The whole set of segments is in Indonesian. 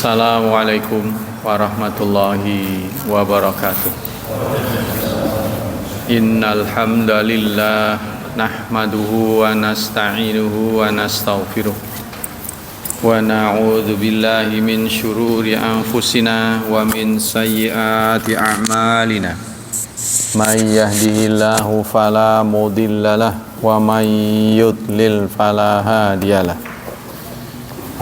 Assalamualaikum warahmatullahi wabarakatuh. Innal hamdalillah nahmaduhu wa nasta'inuhu wa nastaghfiruh wa na'udzu billahi min syururi anfusina wa min sayyiati a'malina. May yahdihillahu fala mudhillalah wa may yudlil fala hadiyalah.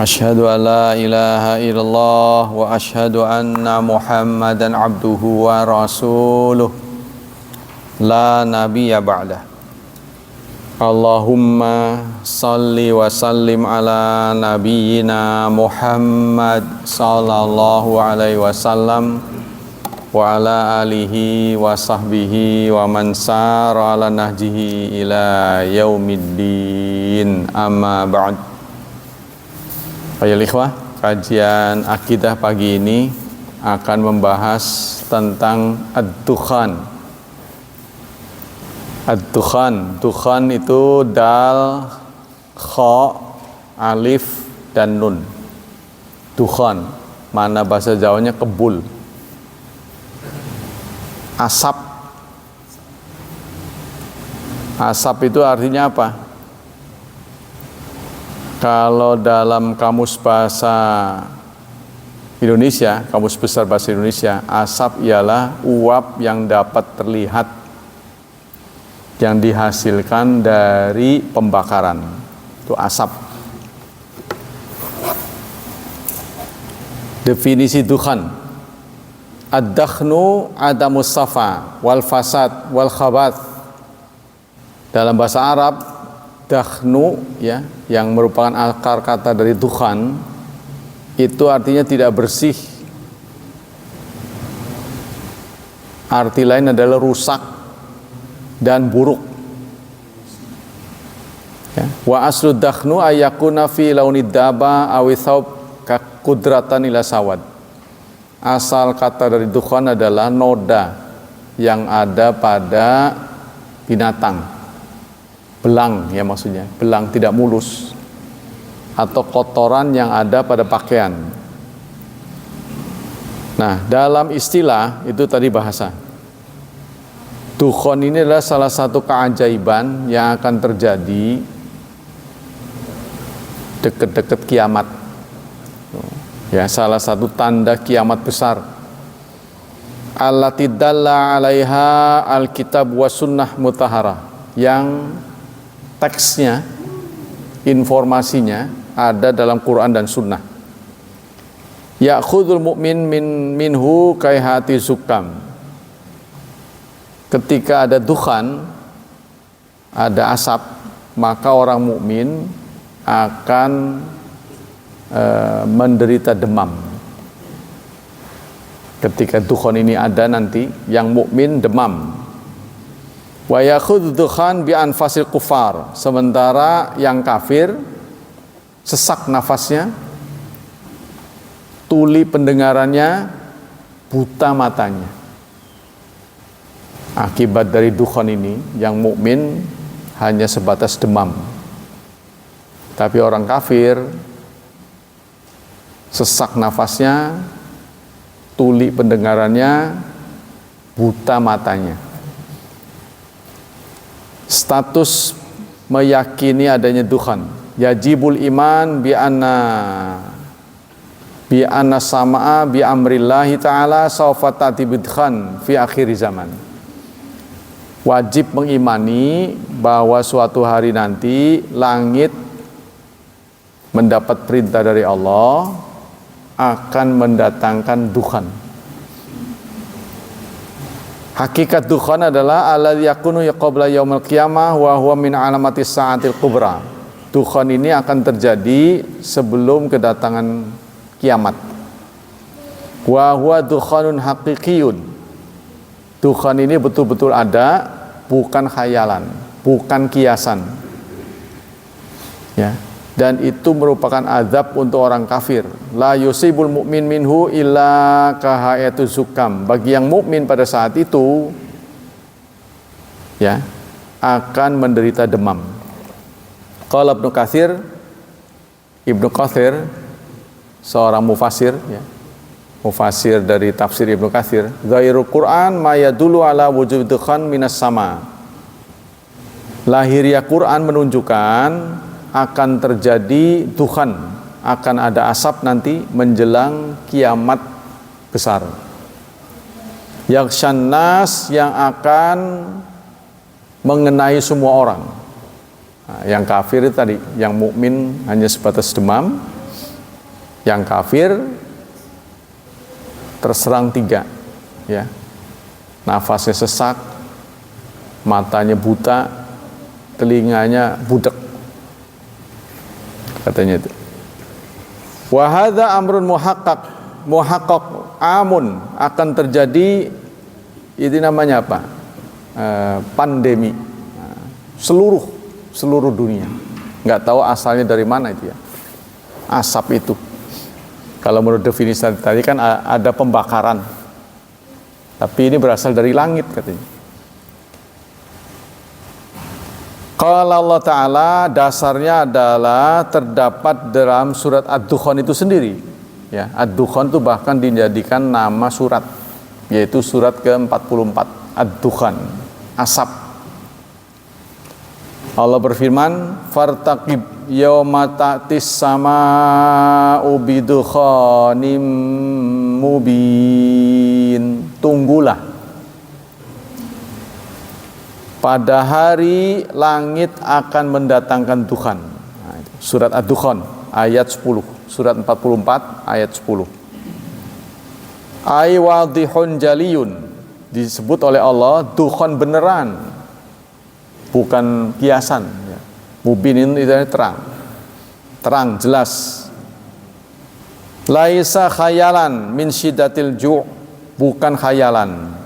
Asyhadu an la ilaha illallah wa asyhadu anna Muhammadan abduhu wa rasuluh la nabiyya ba'dah. Allahumma salli wa sallim ala nabiyyina Muhammad sallallahu alaihi wasallam wa ala alihi wa sahbihi wa man sara ala nahjihi ila yaumiddin, amma ba'd. Ayo ikhwah, kajian akidah pagi ini akan membahas tentang ad-dukhan. Ad-dukhan, dukhan itu dal, kha, alif dan nun. Dukhan, mana bahasa Jawanya kebul. Asap. Asap itu artinya apa? Kalau dalam kamus bahasa Indonesia, kamus besar bahasa Indonesia, asap ialah uap yang dapat terlihat yang dihasilkan dari pembakaran. Itu asap. Definisi dukhan. Ad-dakhnu adamus safa wal fasad wal khabath. Dalam bahasa Arab, dakhnu ya, yang merupakan akar kata dari dukhan, itu artinya tidak bersih. Arti lain adalah rusak dan buruk. Ya. Wa aslu dakhnu ayakuna fi launid daba awi thawb kakudratan ila sawad. Asal kata dari dukhan adalah noda yang ada pada binatang. Belang ya, maksudnya belang tidak mulus, atau kotoran yang ada pada pakaian. Nah, dalam istilah itu tadi bahasa dukhan ini adalah salah satu keajaiban yang akan terjadi dekat-dekat kiamat ya, salah satu tanda kiamat besar. Allati dalla 'alaiha alkitab wa sunnah mutahharah, yang teksnya, informasinya ada dalam Quran dan Sunnah. Ya'khudul mu'min minhu kaihati zukam. Ketika ada dukhan, ada asap, maka orang mukmin akan menderita demam. Ketika dukhan ini ada nanti, yang mukmin demam. Wa yakhudhu dukhan bi anfasil kufar, sementara yang kafir sesak nafasnya, tuli pendengarannya, buta matanya. Akibat dari dukhan ini, yang mukmin hanya sebatas demam, tapi orang kafir sesak nafasnya, tuli pendengarannya, buta matanya. Status meyakini adanya dukhan. Yajibul iman bi anna sama'a bi amrillahi ta'ala sawfa ta'ti bidkhan fi akhir zaman. Wajib mengimani bahwa suatu hari nanti langit mendapat perintah dari Allah akan mendatangkan dukhan. Hakikat dukhan adalah alladzi yakunu qabla yaumil qiyamah wa huwa min alamatis sa'atil kubra. Dukhan ini akan terjadi sebelum kedatangan kiamat. Wa huwa dukhanun haqiqiyun. Dukhan ini betul-betul ada, bukan khayalan, bukan kiasan. Ya. Dan itu merupakan azab untuk orang kafir. La yusibul mu'min minhu illa kahayatu zukam. Bagi yang mukmin pada saat itu, ya, akan menderita demam. Qala Ibnu Katsir seorang mufasir, ya, mufasir dari tafsir Ibnu Katsir, "Zahirul Quran ma yadullu ala wujud dukhan minas sama." Lahiriah Quran menunjukkan akan terjadi dukhan, akan ada asap nanti menjelang kiamat besar. Yakshan nas, yang akan mengenai semua orang. Nah, yang kafir itu tadi, yang mukmin hanya sebatas demam, yang kafir terserang 3, ya, nafasnya sesak, matanya buta, telinganya budek, katanya itu. Wa hadza amrun muhaqqaq amun, akan terjadi, itu namanya apa? Pandemi, seluruh dunia. Nggak tahu asalnya dari mana itu, ya, asap itu. Kalau menurut definisi tadi kan ada pembakaran, tapi ini berasal dari langit katanya. Kalau Allah Ta'ala dasarnya adalah terdapat dalam surat Ad-Dukhan itu sendiri, ya. Ad-Dukhan itu bahkan dijadikan nama surat, yaitu surat ke-44, Ad-Dukhan, asap. Allah berfirman, "Fartaqib yauma ta'tis sama'u bidukhanim mubin." Tunggulah pada hari langit akan mendatangkan dukhan. Nah, surat Ad-Dukhan ayat 10, surat 44 ayat 10. Ay wadihun jaliyun, disebut oleh Allah dukhan beneran, bukan kiasan, ya. Mubin itu terang jelas. Laisa khayalan min syiddatil ju', bukan khayalan.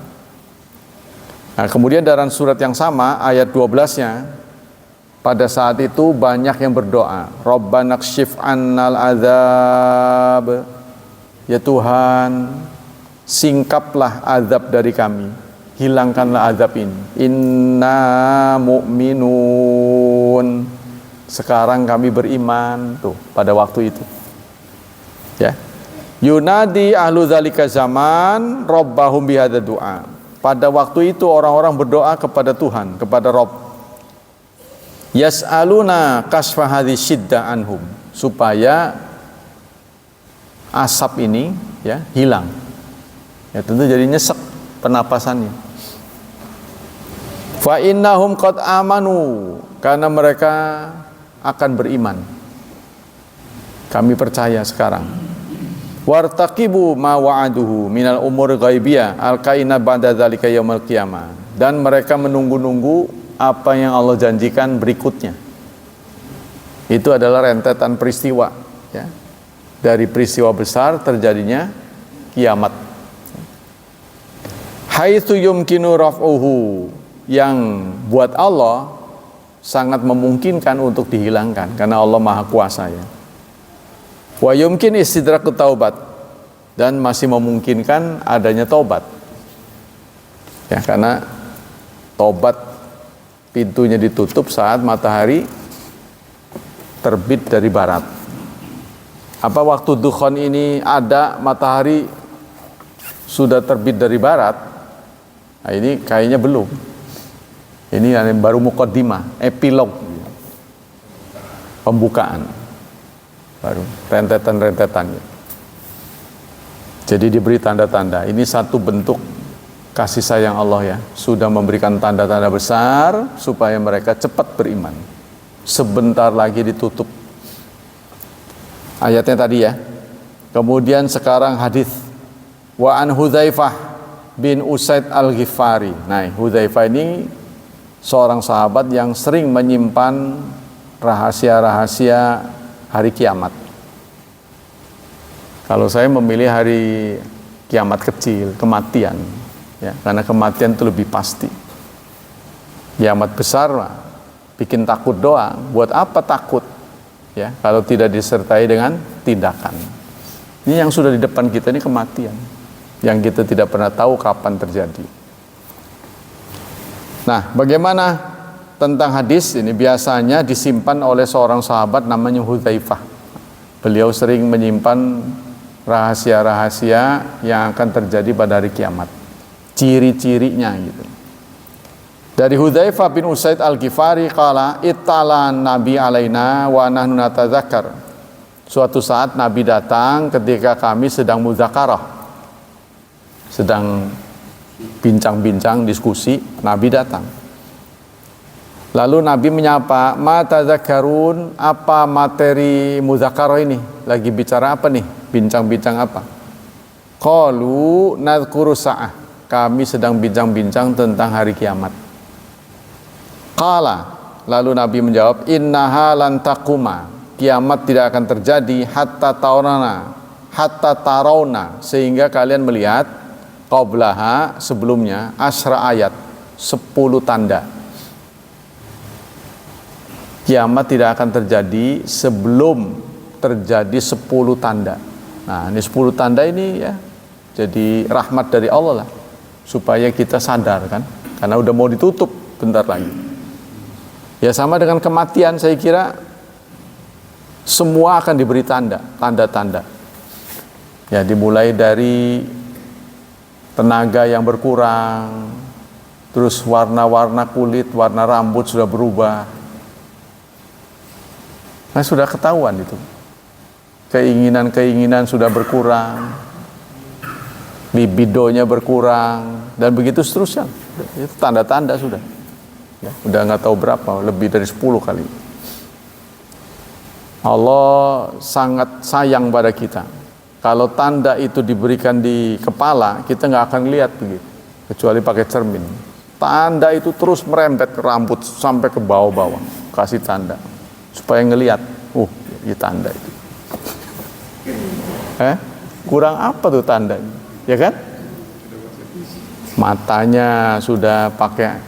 Nah, kemudian dalam surat yang sama ayat 12-nya, pada saat itu banyak yang berdoa, Rabbana kshif annal azab, ya Tuhan, singkaplah azab dari kami, hilangkanlah azab ini. Inna mu'minun, sekarang kami beriman. Tuh, pada waktu itu, ya. Yunadi ahlu dzalika zaman rabbahum bihadza du'a. Pada waktu itu orang-orang berdoa kepada Tuhan, kepada Rabb. Yas'aluna kasfa hadhihi syiddah anhum, supaya asap ini, ya, hilang. Ya, tentu jadi nyesek pernapasannya. Fa innahum qad amanu, karena mereka akan beriman. Kami percaya sekarang. Wartaqibu ma wa'aduhu minal umur ghaibiyah al-kaina ba'da dzalika yaumil qiyamah, dan mereka menunggu-nunggu apa yang Allah janjikan berikutnya. Itu adalah rentetan peristiwa, ya. Dari peristiwa besar terjadinya kiamat. Haitsu yumkinu raf'uhu, yang buat Allah sangat memungkinkan untuk dihilangkan karena Allah Maha Kuasa, ya. Wa yumkin istidrakut taubat, dan masih memungkinkan adanya taubat, ya, karena taubat pintunya ditutup saat matahari terbit dari barat. Apa waktu dukhan ini ada matahari sudah terbit dari barat? Nah, ini kayaknya belum. Ini baru muqaddimah, epilog, pembukaan. Baru rentetan-rentetannya. Jadi diberi tanda-tanda. Ini satu bentuk kasih sayang Allah, ya. Sudah memberikan tanda-tanda besar supaya mereka cepat beriman. Sebentar lagi ditutup. Ayatnya tadi, ya. Kemudian sekarang hadis wa an Hudzaifah bin Usaid al-Ghifari. Nah, Hudzaifah ini seorang sahabat yang sering menyimpan rahasia-rahasia hari kiamat. Kalau saya memilih hari kiamat kecil, kematian, ya, karena kematian itu lebih pasti. Kiamat besar bikin takut doang. Buat apa takut, ya, kalau tidak disertai dengan tindakan. Ini yang sudah di depan kita, ini kematian yang kita tidak pernah tahu kapan terjadi. Nah, bagaimana tentang hadis ini? Biasanya disimpan oleh seorang sahabat namanya Hudzaifah Beliau sering menyimpan rahasia-rahasia yang akan terjadi pada hari kiamat, ciri-cirinya gitu. Dari Hudzaifah bin Usaid Al-Ghifari qala ittala Nabi alaina wa nahnu natadzakkar. Suatu saat Nabi datang ketika kami sedang muzakarah, sedang bincang-bincang diskusi, Nabi datang. Lalu Nabi menyapa, "Ma tadzakkarun?" Apa materi muzakarah ini? Lagi bicara apa nih? Bincang-bincang apa? Qalu nadhkuru sa'ah. Kami sedang bincang-bincang tentang hari kiamat. Qala, lalu Nabi menjawab, "Innaha lan taquma." Kiamat tidak akan terjadi hatta tarawna, sehingga kalian melihat qablaha, sebelumnya asyra ayat, 10 tanda. Kiamat tidak akan terjadi sebelum terjadi 10 tanda. Nah, ini 10 tanda ini ya jadi rahmat dari Allah lah, supaya kita sadar kan, karena udah mau ditutup bentar lagi. Ya sama dengan kematian, saya kira semua akan diberi tanda-tanda. Ya dimulai dari tenaga yang berkurang, terus warna-warna kulit, warna rambut sudah berubah. Nah, sudah ketahuan itu. Keinginan-keinginan sudah berkurang, libidonya berkurang, dan begitu seterusnya. Itu tanda-tanda sudah. Ya, udah nggak tahu berapa, lebih dari 10 kali. Allah sangat sayang pada kita. Kalau tanda itu diberikan di kepala, kita nggak akan lihat begitu, kecuali pakai cermin. Tanda itu terus merembet ke rambut sampai ke bawah-bawah, kasih tanda supaya ngelihat, ini tanda itu. Kurang apa tuh tanda? Ya kan? Matanya sudah pakai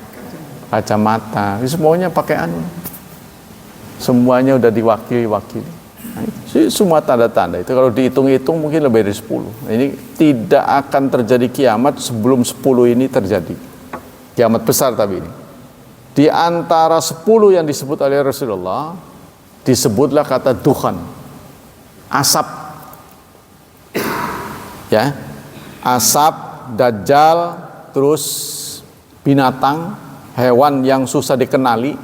kacamata, semuanya pakai semuanya udah diwakili. Nah, semua tanda-tanda itu kalau dihitung-hitung mungkin lebih dari 10. Nah, ini tidak akan terjadi kiamat sebelum 10 ini terjadi. Kiamat besar tapi ini. Di antara 10 yang disebut oleh Rasulullah, disebutlah kata dukhan, asap. Ya. Asap, dajjal, terus binatang, hewan yang susah dikenali.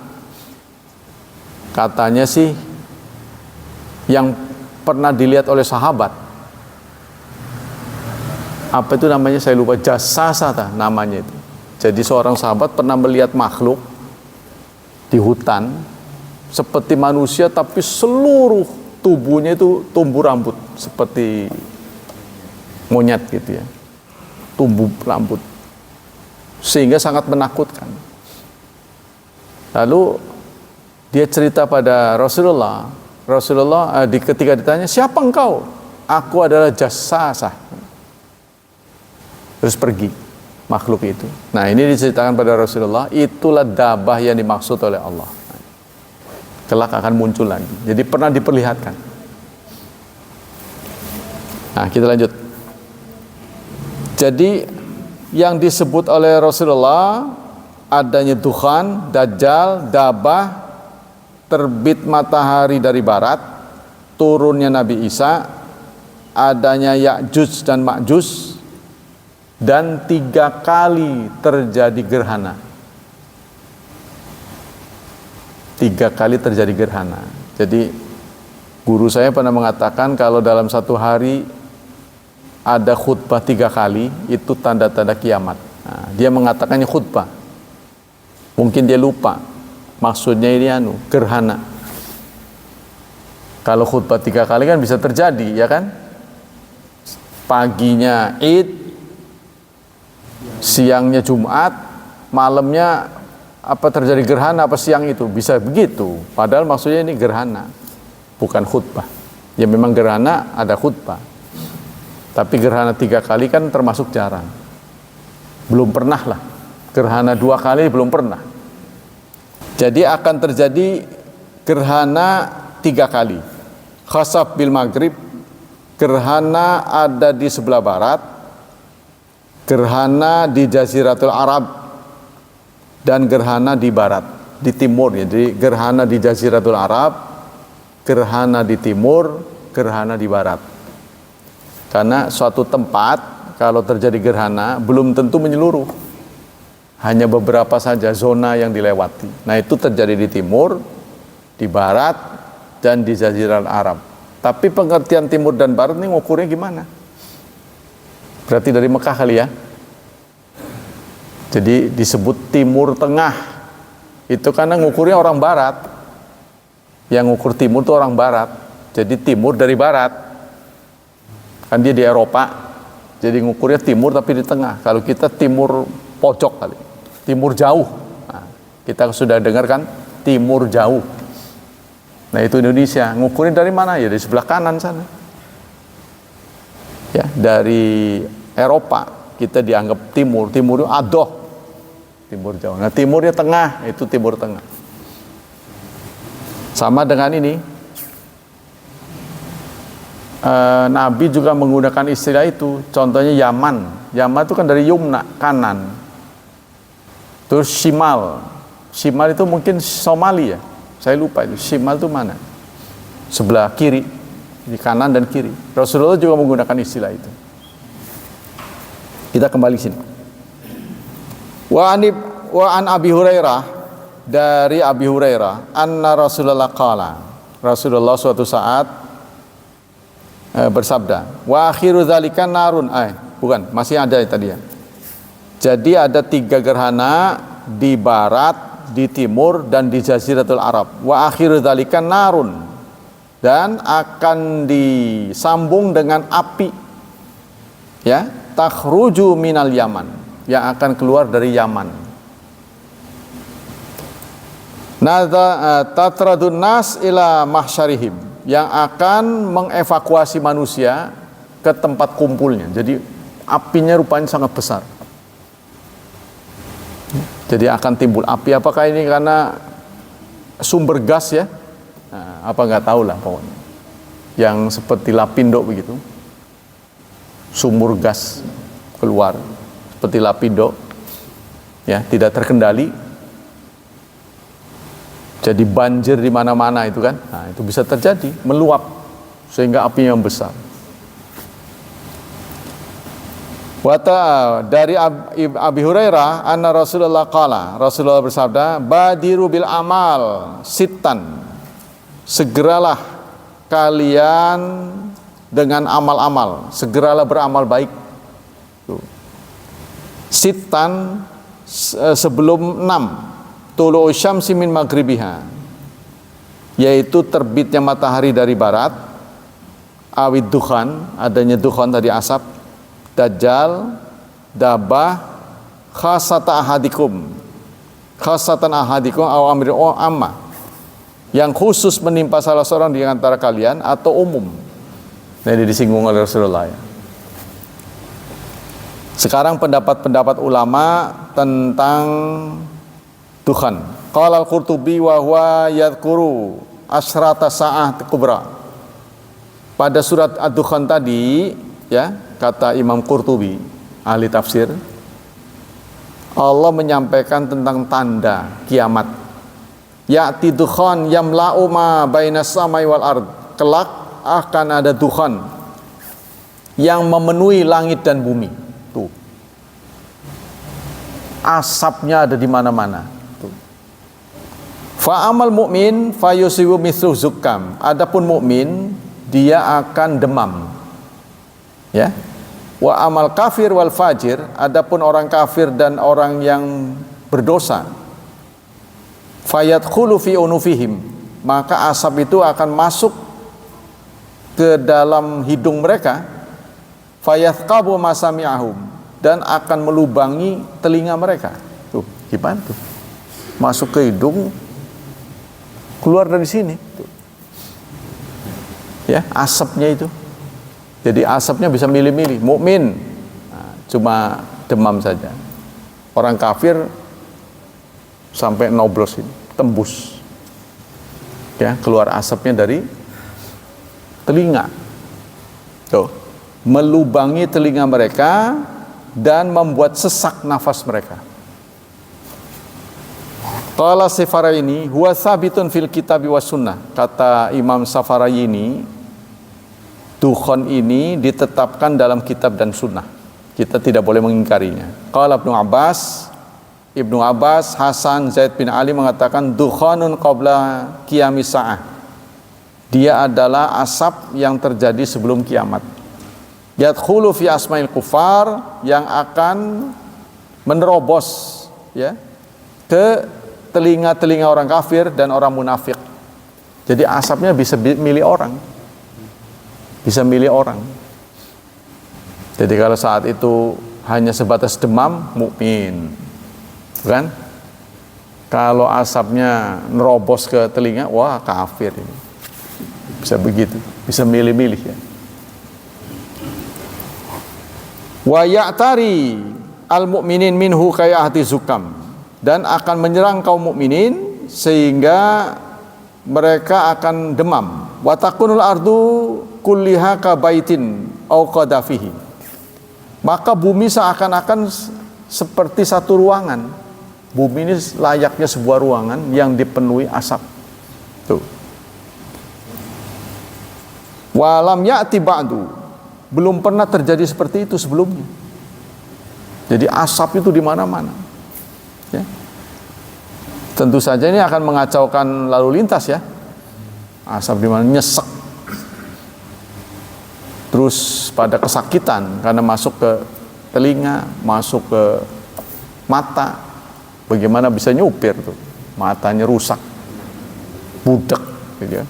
Katanya sih yang pernah dilihat oleh sahabat, apa itu namanya, saya lupa, jasasa namanya itu. Jadi seorang sahabat pernah melihat makhluk di hutan seperti manusia, tapi seluruh tubuhnya itu tumbuh rambut seperti monyet gitu ya, tumbuh rambut, sehingga sangat menakutkan. Lalu dia cerita pada Rasulullah. Ketika ditanya, "Siapa engkau?" "Aku adalah jasasah." Terus pergi makhluk itu. Nah, ini diceritakan pada Rasulullah, itulah dabah yang dimaksud oleh Allah. Kelak akan muncul lagi. Jadi pernah diperlihatkan. Nah, kita lanjut. Jadi yang disebut oleh Rasulullah adanya dukhan, dajjal, dabah, terbit matahari dari barat, turunnya Nabi Isa, adanya Ya'juj dan Ma'juj, dan 3 kali terjadi gerhana. 3 kali terjadi gerhana. Jadi guru saya pernah mengatakan kalau dalam satu hari ada khutbah 3 kali, itu tanda-tanda kiamat. Nah, dia mengatakannya khutbah. Mungkin dia lupa. Maksudnya ini gerhana. Kalau khutbah 3 kali kan bisa terjadi, ya kan? Paginya Id, siangnya Jumat, malamnya terjadi gerhana siang itu, bisa begitu. Padahal maksudnya ini gerhana, bukan khutbah. Ya memang gerhana ada khutbah. Tapi gerhana 3 kali kan termasuk jarang. Belum pernah lah. Gerhana 2 kali belum pernah. Jadi akan terjadi gerhana 3 kali. Khasaf bil maghrib, gerhana ada di sebelah barat, gerhana di Jaziratul Arab, dan gerhana di barat, di timur. Jadi gerhana di Jaziratul Arab, gerhana di timur, gerhana di barat. Karena suatu tempat kalau terjadi gerhana belum tentu menyeluruh. Hanya beberapa saja zona yang dilewati. Nah, itu terjadi di timur, di barat, dan di Jazirah Arab. Tapi pengertian timur dan barat ini ngukurnya gimana? Berarti dari Mekah kali ya. Jadi disebut timur tengah. Itu karena ngukurnya orang barat. Yang ngukur timur itu orang barat. Jadi timur dari barat. Kan dia di Eropa. Jadi ngukurnya timur tapi di tengah. Kalau kita timur pojok kali. Timur jauh. Nah, kita sudah dengar kan timur jauh. Nah, itu Indonesia. Ngukurnya dari mana? Ya dari sebelah kanan sana. Ya, dari Eropa kita dianggap timur. Timur itu adoh. Timur jauh. Nah, timurnya tengah, itu timur tengah. Sama dengan ini. Nabi juga menggunakan istilah itu. Contohnya Yaman. Yaman itu kan dari Yumna, kanan. Terus Shimal. Shimal itu mungkin Somalia. Saya lupa itu. Shimal itu mana? Sebelah kiri. Di kanan dan kiri. Rasulullah juga menggunakan istilah itu. Kita kembali sini. Wa an Abi Hurairah, dari Abi Hurairah, anna Rasulullah qala. Rasulullah suatu saat bersabda, wa akhiru dzalika narun. Bukan, masih ada tadi ya. Jadi ada 3 gerhana di barat, di timur, dan di Jaziratul Arab. Wa akhiru dzalika narun, dan akan disambung dengan api, ya, takhruju minal Yaman, yang akan keluar dari Yaman. Tatradun nas ila mahsyarihim, yang akan mengevakuasi manusia ke tempat kumpulnya. Jadi apinya rupanya sangat besar. Jadi akan timbul api. Apakah ini karena sumber gas ya? Nah, apa nggak tahu lah pokoknya. Yang seperti Lapindo begitu, sumur gas keluar seperti Lapindo, ya, tidak terkendali, jadi banjir di mana-mana itu kan. Nah, itu bisa terjadi, meluap sehingga apinya besar. Dari Abi Hurairah anna Rasulullah qala, Rasulullah bersabda, badiru bil amal sittan, segeralah kalian dengan amal-amal, segeralah beramal baik. Sittan sebelum 6, tulu syamsi min maghribiha, yaitu terbitnya matahari dari barat, awid dukhan, adanya dukhan tadi asap, dajjal, dabah, khasatan ahadikum aw amri amma, yang khusus menimpa salah seorang di antara kalian atau umum. Nah, ini disinggung oleh Rasulullah ya. Sekarang pendapat-pendapat ulama tentang Tuhan. Qala al-Qurtubi wa huwa yadhkuru asyrata sa'ah kubra. Pada surat Ad-Dukhan tadi, ya, kata Imam Qurtubi, ahli tafsir, Allah menyampaikan tentang tanda kiamat. Ya'ti dukhan yamla'u ma bainas samai wal ard. Kelak akan ada dukhan yang memenuhi langit dan bumi. Tuh. Asapnya ada di mana-mana. Tuh. Fa amal mu'min fayusibu mithlu zukam. Adapun mukmin dia akan demam. Ya. Wa amal kafir wal fajir, adapun orang kafir dan orang yang berdosa, fayadkhulu fi unufihim, maka asap itu akan masuk ke dalam hidung mereka, fayathqabu masami'ahum, dan akan melubangi telinga mereka. Tuh, gimana tuh? Masuk ke hidung, keluar dari sini. Tuh. Ya, asapnya itu. Jadi asapnya bisa milih-milih. Mukmin cuma demam saja. Orang kafir sampai noblos ini, tembus. Ya, keluar asapnya dari telinga. Tuh, melubangi telinga mereka dan membuat sesak nafas mereka. Qala Safarayini huwa sabitun fil kitabi was sunnah. Kata Imam Safarayini, Dukhon ini ditetapkan dalam kitab dan sunnah. Kita tidak boleh mengingkarinya. Qala Ibnu Abbas, Hasan, Zaid bin Ali mengatakan dukhonun qabla qiyamis sa'ah. Dia adalah asap yang terjadi sebelum kiamat. Yadkhulu fi asma'il kufar, yang akan menerobos ya ke telinga-telinga orang kafir dan orang munafik. Jadi asapnya bisa milih orang. Bisa milih orang. Jadi kalau saat itu hanya sebatas demam, mukmin. Bukan? Kalau asapnya nerobos ke telinga, wah kafir ini. Bisa begitu, bisa milih-milih ya. Wa ya'tari al-mu'minin minhu kayahati zukam, dan akan menyerang kaum mukminin sehingga mereka akan demam. Wa takunul ardu kulliha kabaitin au qadafihi. Maka bumi seakan-akan seperti satu ruangan. Bumi ini layaknya sebuah ruangan yang dipenuhi asap. Tuh. Walam ya'ti ba'du. Belum pernah terjadi seperti itu sebelumnya. Jadi asap itu di mana-mana. Ya. Tentu saja ini akan mengacaukan lalu lintas ya. Asap di mana nyesek. Terus pada kesakitan karena masuk ke telinga, masuk ke mata. Bagaimana bisa nyupir tuh? Matanya rusak, budak, gitu ya.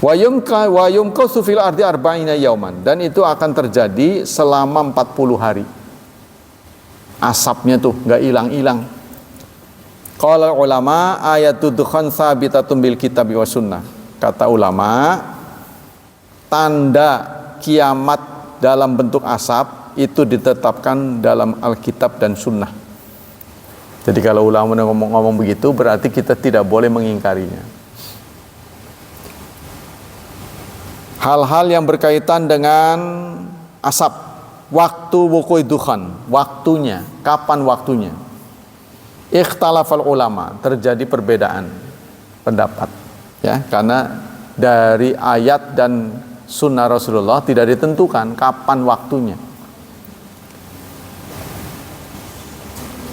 Wa yumkasu fil ardi arba'ina yauman, dan itu akan terjadi selama 40 hari. Asapnya tuh nggak hilang-hilang. Qala ulama ayatud dukhan sabitatun bil kitabi wa sunnah. Kata ulama, tanda kiamat dalam bentuk asap itu ditetapkan dalam Alkitab dan Sunnah. Jadi kalau ulama ngomong begitu, berarti kita tidak boleh mengingkarinya. Hal-hal yang berkaitan dengan asap, waktu wuqui dukhan, waktunya, kapan waktunya. Ikhtalafal ulama, terjadi perbedaan pendapat, ya, karena dari ayat dan sunnah Rasulullah tidak ditentukan kapan waktunya.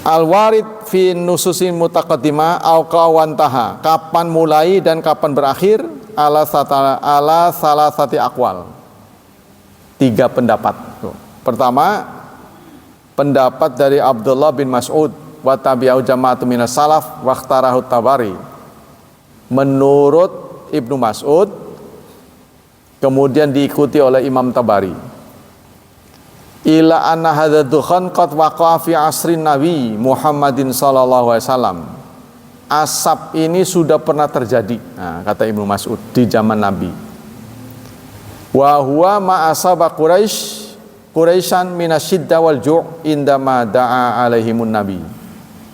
Al-warid fi nususin mutaqaddimah au qawantaha, kapan mulai dan kapan berakhir, ala salasati aqwal. 3 pendapat. Pertama, pendapat dari Abdullah bin Mas'ud wa tabi'u jama'atu minas salaf wa ikhtarahu Tabari. Menurut Ibnu Mas'ud, kemudian diikuti oleh Imam Tabari. Ila anna hadza dukhan qad waqa'a fi asrin Nabi Muhammadin sallallahu alaihi wasallam. Asap ini sudah pernah terjadi, nah, kata Ibnu Mas'ud, di zaman Nabi. Wa huwa ma asaba Quraisyan minasyidda wal ju' indama da'a alaihimun nabi.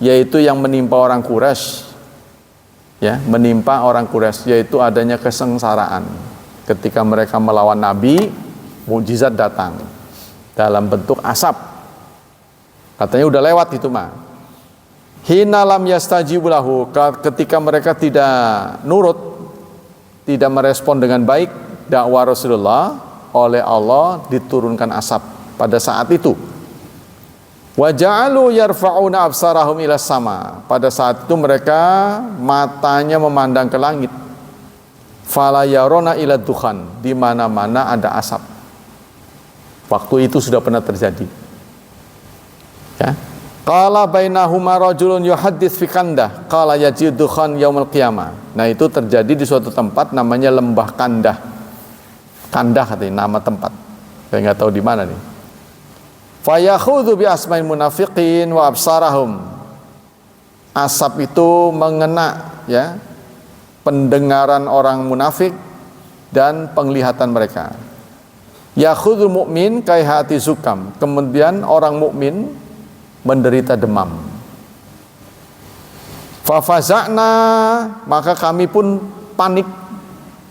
Yaitu yang menimpa orang Quraisy. Ya, menimpa orang Quraisy, yaitu adanya kesengsaraan. Ketika mereka melawan Nabi, mukjizat datang dalam bentuk asap. Katanya udah lewat itu mah. Hina lam yastajibu lahu, ketika mereka tidak nurut, tidak merespon dengan baik dakwah Rasulullah, oleh Allah diturunkan asap pada saat itu. Wa ja'alu yarfa'una absarahum ila sama. Pada saat itu mereka matanya memandang ke langit. Fala yarona ila dukhan, di mana-mana ada asap. Waktu itu sudah pernah terjadi. Ya. Qala bainahuma rajulun yuhaddits fi kandah, qala yajid dukhan yaumil qiyamah. Nah, itu terjadi di suatu tempat namanya Lembah Kandah. Kandah katanya nama tempat. Saya nggak tahu di mana nih. Fayakhudhu bi asma'il munafiqin wa absarahum. Asap itu mengena ya pendengaran orang munafik dan penglihatan mereka. Yakhudul mu'min kaihati zukam. Kemudian orang mukmin menderita demam. Fafaza'na, maka kami pun panik.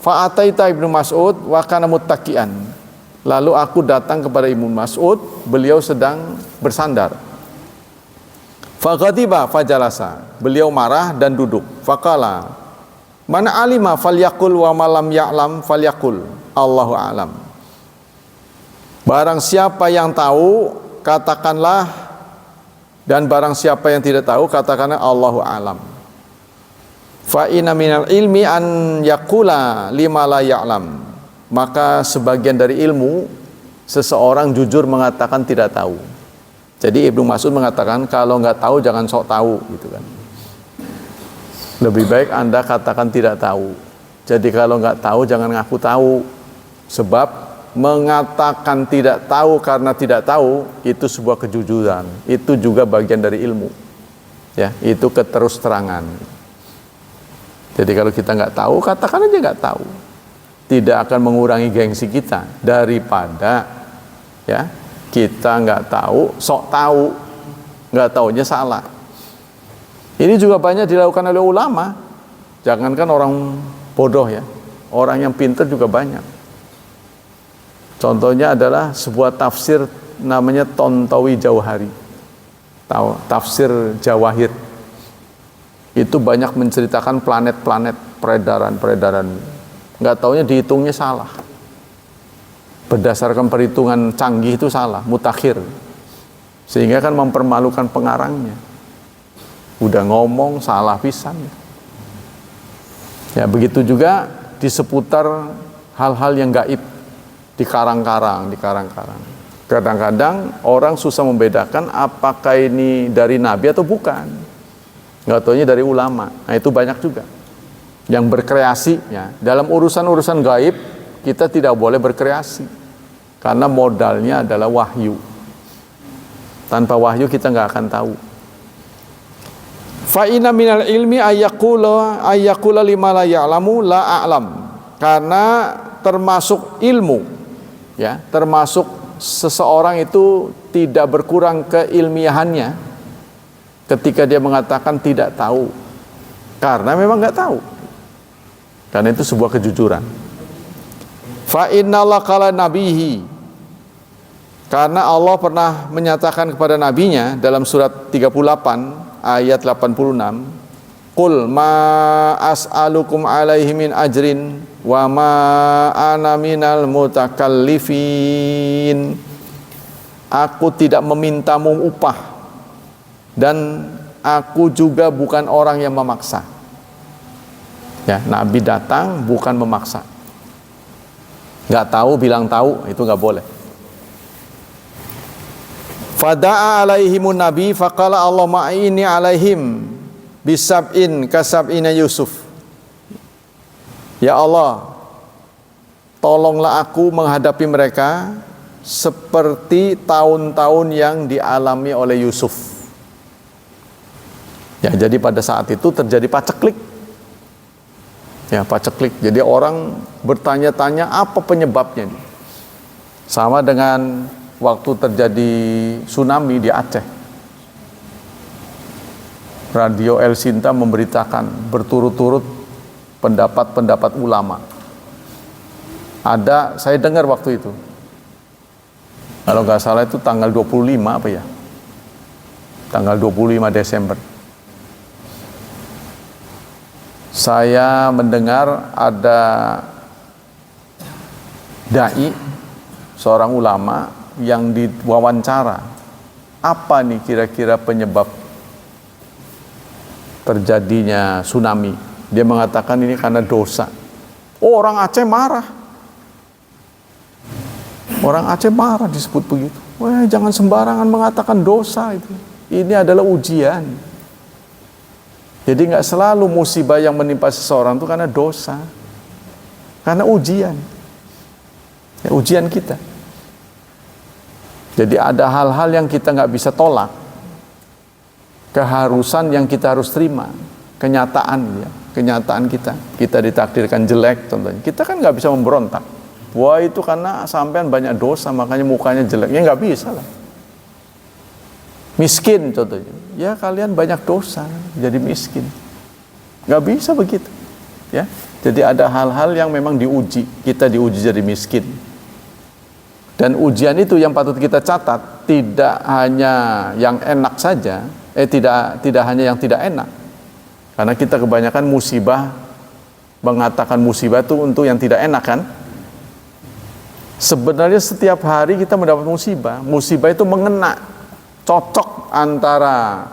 Fa'ataita Ibnu Mas'ud wa kana muttaqian. Lalu aku datang kepada Ibnu Mas'ud, beliau sedang bersandar. Faghadiba fajalasa, beliau marah dan duduk. Faqala, mana alima falyaqul wa malam ya'lam falyaqul. Allahu a'lam. Barang siapa yang tahu, katakanlah, dan barang siapa yang tidak tahu, katakanlah Allahu a'lam. Fa inna minal ilmi an yaqula lima la ya'lam. Maka sebagian dari ilmu, seseorang jujur mengatakan tidak tahu. Jadi Ibnu Mas'ud mengatakan, kalau nggak tahu jangan sok tahu, gitu kan. Lebih baik Anda katakan tidak tahu. Jadi kalau nggak tahu jangan ngaku tahu. Sebab mengatakan tidak tahu karena tidak tahu itu sebuah kejujuran. Itu juga bagian dari ilmu. Ya, itu keterus terangan. Jadi kalau kita nggak tahu, katakan aja nggak tahu. Tidak akan mengurangi gengsi kita daripada ya kita nggak tahu, sok tahu, nggak taunya salah. Ini juga banyak dilakukan oleh ulama. Jangankan orang bodoh ya, orang yang pintar juga banyak. Contohnya adalah sebuah tafsir namanya Tontowi Jauhari, tafsir Jawahir. Itu banyak menceritakan planet-planet, peredaran. Nggak taunya dihitungnya salah. Berdasarkan perhitungan canggih itu salah, mutakhir. Sehingga kan mempermalukan pengarangnya. Udah ngomong salah pisan. Ya begitu juga di seputar hal-hal yang gaib. Di karang-karang. Kadang-kadang orang susah membedakan apakah ini dari Nabi atau bukan. Nggak taunya dari ulama. Nah itu banyak juga. Yang berkreasi, ya. Dalam urusan-urusan gaib, kita tidak boleh berkreasi. Karena modalnya adalah wahyu. Tanpa wahyu kita nggak akan tahu. Fa inna minal ilmi ayyakula lima la ya'lamu la a'lam. Karena termasuk ilmu, ya, termasuk seseorang itu tidak berkurang keilmiahannya ketika dia mengatakan tidak tahu, karena memang nggak tahu. Karena itu sebuah kejujuran. Fa innallaha qala nabihi, karena Allah pernah menyatakan kepada nabinya dalam surat 38 ayat 86, Qul ma as'alukum alaihi min ajrin wa ma ana minal mutakallifin. Aku tidak memintamu upah dan aku juga bukan orang yang memaksa. Ya, Nabi datang bukan memaksa. Nggak tahu bilang tahu, itu nggak boleh. Fada'a alaihimun nabi faqala Allah ma'ini alaihim bisab'in kasab'ina Yusuf. Ya Allah, tolonglah aku menghadapi mereka seperti tahun-tahun yang dialami oleh Yusuf. Ya, jadi pada saat itu terjadi paceklik. Ya, paceklik. Jadi orang bertanya-tanya apa penyebabnya. Sama dengan waktu terjadi tsunami di Aceh. Radio El Sinta memberitakan berturut-turut pendapat-pendapat ulama. Ada, saya dengar waktu itu, kalau nggak salah itu tanggal 25 apa ya? Tanggal 25 Desember. Saya mendengar ada dai, seorang ulama yang diwawancara. Apa nih kira-kira penyebab terjadinya tsunami? Dia mengatakan ini karena dosa. Oh, orang Aceh marah. Orang Aceh marah disebut begitu. Wah, jangan sembarangan mengatakan dosa itu. Ini adalah ujian. Jadi nggak selalu musibah yang menimpa seseorang itu karena dosa. Karena ujian. Ya, ujian kita. Jadi ada hal-hal yang kita nggak bisa tolak. Keharusan yang kita harus terima. Kenyataan ya. Kenyataan kita ditakdirkan jelek contohnya, kita kan nggak bisa memberontak. Wah itu karena sampean banyak dosa makanya mukanya jelek, ya nggak bisa lah. Miskin contohnya, ya kalian banyak dosa jadi miskin, nggak bisa begitu. Ya, jadi ada hal-hal yang memang diuji, kita diuji jadi miskin. Dan ujian itu yang patut kita catat, tidak hanya yang enak saja, tidak hanya yang tidak enak. Karena kita kebanyakan musibah, mengatakan musibah itu untuk yang tidak enak kan? Sebenarnya setiap hari kita mendapat musibah. Musibah itu mengena, cocok antara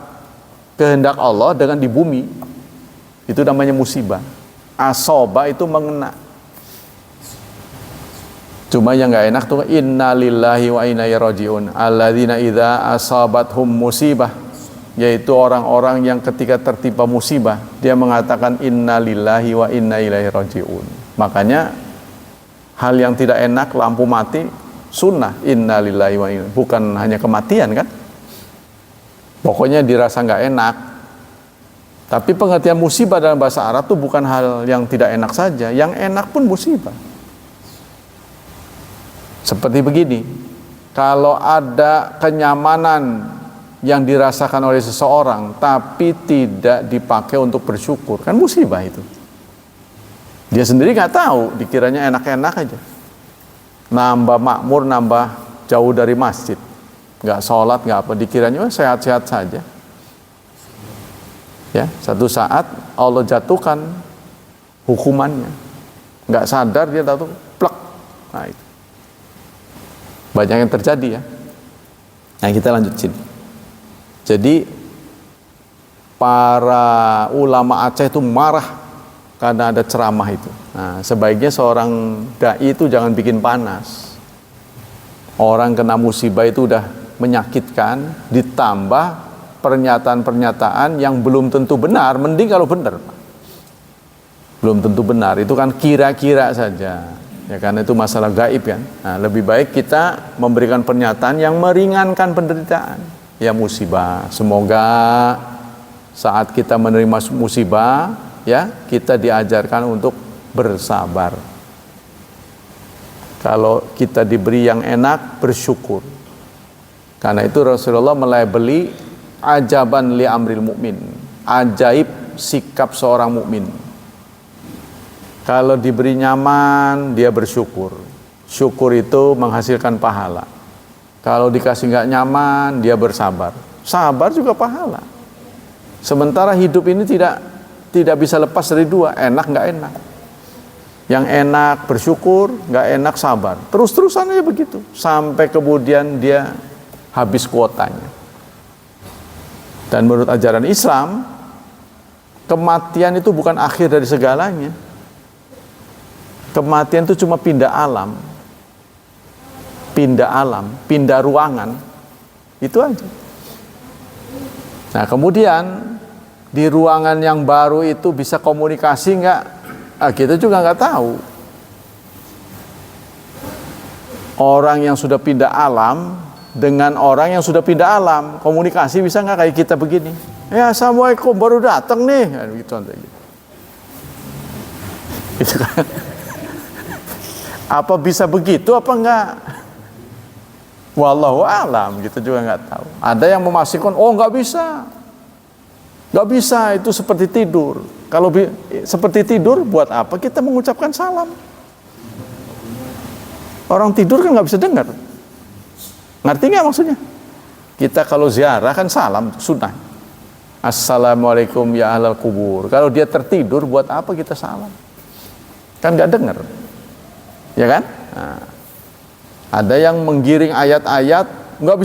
kehendak Allah dengan di bumi. Itu namanya musibah. Asoba itu mengena. Cuma yang nggak enak tuh inna lillahi wa inna ilaihi rajiun. Alladzina idza asabathum musibah, yaitu orang-orang yang ketika tertimpa musibah dia mengatakan inna lillahi wa inna ilaihi rajiun. Makanya hal yang tidak enak, lampu mati, sunnah inna lillahi wa inna, bukan hanya kematian kan. Pokoknya dirasa nggak enak. Tapi pengertian musibah dalam bahasa Arab itu bukan hal yang tidak enak saja, yang enak pun musibah. Seperti begini, kalau ada kenyamanan yang dirasakan oleh seseorang tapi tidak dipakai untuk bersyukur, kan musibah itu. Dia sendiri nggak tahu, dikiranya enak-enak aja. Nambah makmur, nambah jauh dari masjid, nggak sholat, nggak apa, dikiranya sehat-sehat saja. Ya, satu saat Allah jatuhkan hukumannya, nggak sadar dia tahu plek. Nah itu banyak yang terjadi ya. Nah kita lanjut sini. Jadi para ulama Aceh itu marah karena ada ceramah itu. Nah, sebaiknya seorang dai itu jangan bikin panas. Orang kena musibah itu udah menyakitkan, ditambah pernyataan-pernyataan yang belum tentu benar. Mending kalau benar, belum tentu benar. Itu kan kira-kira saja. Ya karena itu masalah gaib kan. Nah, lebih baik kita memberikan pernyataan yang meringankan penderitaan. Ya musibah. Semoga saat kita menerima musibah, ya kita diajarkan untuk bersabar. Kalau kita diberi yang enak, bersyukur. Karena itu Rasulullah melabeli ajaban li amril mukmin, ajaib sikap seorang mukmin. Kalau diberi nyaman, dia bersyukur. Syukur itu menghasilkan pahala. Kalau dikasih nggak nyaman, dia bersabar. Sabar juga pahala. Sementara hidup ini tidak bisa lepas dari dua, enak nggak enak. Yang enak bersyukur, nggak enak sabar. Terus-terusan aja begitu, sampai kemudian dia habis kuotanya. Dan menurut ajaran Islam, kematian itu bukan akhir dari segalanya. Kematian itu cuma pindah alam, pindah ruangan, itu aja. Nah kemudian di ruangan yang baru itu bisa komunikasi nggak? Kita juga nggak tahu. Orang yang sudah pindah alam dengan orang yang sudah pindah alam, komunikasi bisa nggak kayak kita begini? Ya assalamualaikum, baru datang nih, gitu aja. Itu kan. Apa bisa begitu apa enggak? Wallahu alam, kita juga enggak tahu. Ada yang memastikan, oh enggak bisa. Enggak bisa, itu seperti tidur. Kalau seperti tidur, buat apa kita mengucapkan salam? Orang tidur kan enggak bisa dengar. Ngerti enggak maksudnya? Kita kalau ziarah kan salam, sunnah. Assalamualaikum ya ahlal kubur. Kalau dia tertidur, buat apa kita salam? Kan enggak dengar. Ya kan? Nah, ada yang menggiring ayat-ayat nggak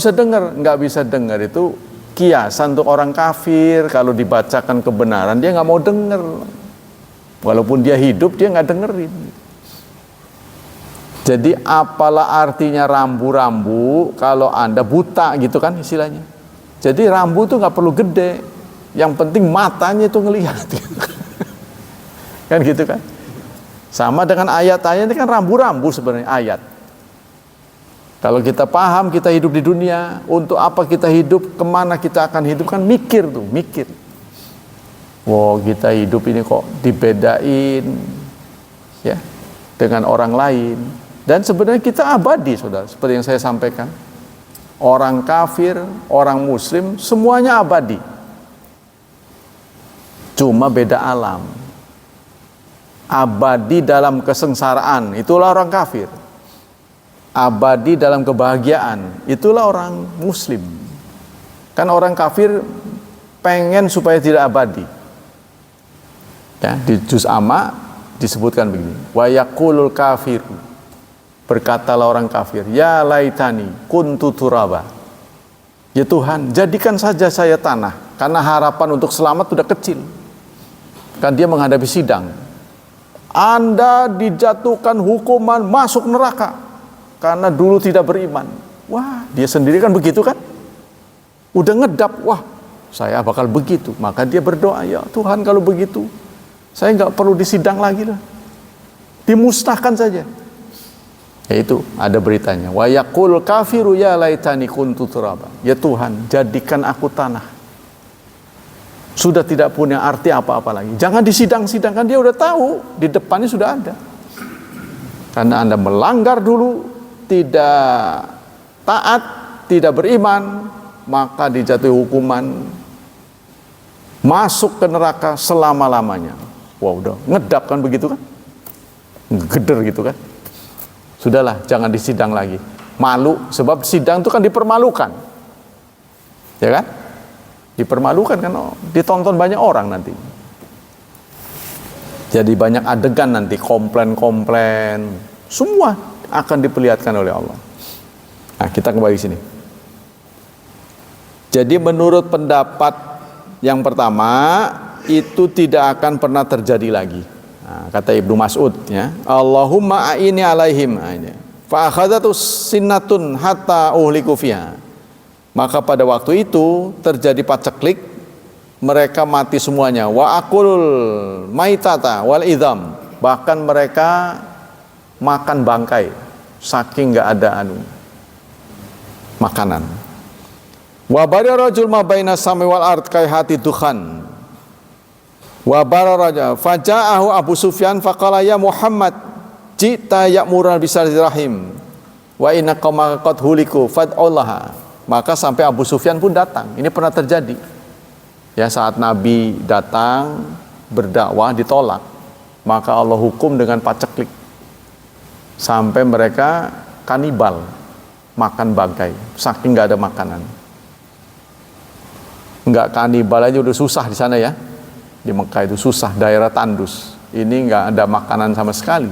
bisa dengar itu kiasan untuk orang kafir. Kalau dibacakan kebenaran dia nggak mau dengar, walaupun dia hidup dia nggak dengerin. Jadi apalah artinya rambu-rambu kalau Anda buta gitu kan istilahnya. Jadi rambu tuh nggak perlu gede, yang penting matanya itu ngelihat. Kan gitu kan? Sama dengan ayat-ayat ini kan rambu-rambu sebenarnya ayat. Kalau kita paham kita hidup di dunia, untuk apa kita hidup, kemana kita akan hidup, kan mikir tuh, mikir. Wow, kita hidup ini kok dibedain ya dengan orang lain. Dan sebenarnya kita abadi, saudara, seperti yang saya sampaikan. Orang kafir, orang muslim, semuanya abadi. Cuma beda alam. Abadi dalam kesengsaraan, itulah orang kafir. Abadi dalam kebahagiaan, itulah orang muslim. Kan orang kafir pengen supaya tidak abadi. Ya, di juz amma disebutkan begini, wa yaqulul kafir. Berkatalah orang kafir, ya laitani kuntu turaba. Ya Tuhan, jadikan saja saya tanah, karena harapan untuk selamat sudah kecil. Kan dia menghadapi sidang. Anda dijatuhkan hukuman masuk neraka karena dulu tidak beriman. Wah, dia sendiri kan begitu kan? Udah ngedap, wah saya bakal begitu. Maka dia berdoa, ya Tuhan kalau begitu saya nggak perlu disidang lagi lah, dimusnahkan saja. Yaitu ada beritanya, wa yaqul kafiru ya laitani kuntu turaba. Ya Tuhan, jadikan aku tanah. Sudah tidak punya arti apa-apa lagi. Jangan disidang-sidangkan, dia udah tahu di depannya sudah ada. Karena Anda melanggar dulu, tidak taat, tidak beriman, maka dijatuhi hukuman masuk ke neraka selama-lamanya. Wah, udah ngedap kan begitu kan? Geder gitu kan? Sudahlah, jangan disidang lagi. Malu, sebab sidang itu kan dipermalukan. Ya kan? Dipermalukan kan, ditonton banyak orang nanti. Jadi banyak adegan nanti, komplain-komplain, semua akan diperlihatkan oleh Allah. Nah, kita kembali sini. Jadi menurut pendapat yang pertama, itu tidak akan pernah terjadi lagi. Nah, kata Ibnu Mas'ud, ya, Allahumma a'ini alaihim, fa akhadhatu sinnatun hatta uhliku fiha. Maka pada waktu itu terjadi paceklik, mereka mati semuanya. Wa akul maitata wal idham, bahkan mereka makan bangkai saking nggak ada makanan. Wa barara rajul ma baina sami wal ard kaihati dukhan. Wa barara faja'ahu Abu Sufyan faqala ya Muhammad jita ya'muran bisalatirahim wa inna qaumaka qad huliku fad'ullaha. Maka sampai Abu Sufyan pun datang. Ini pernah terjadi. Ya, saat Nabi datang berdakwah ditolak, maka Allah hukum dengan paceklik. Sampai mereka kanibal, makan bangkai, saking nggak ada makanan. Nggak kanibal aja udah susah di sana ya. Di Mekah itu susah, daerah tandus. Ini nggak ada makanan sama sekali.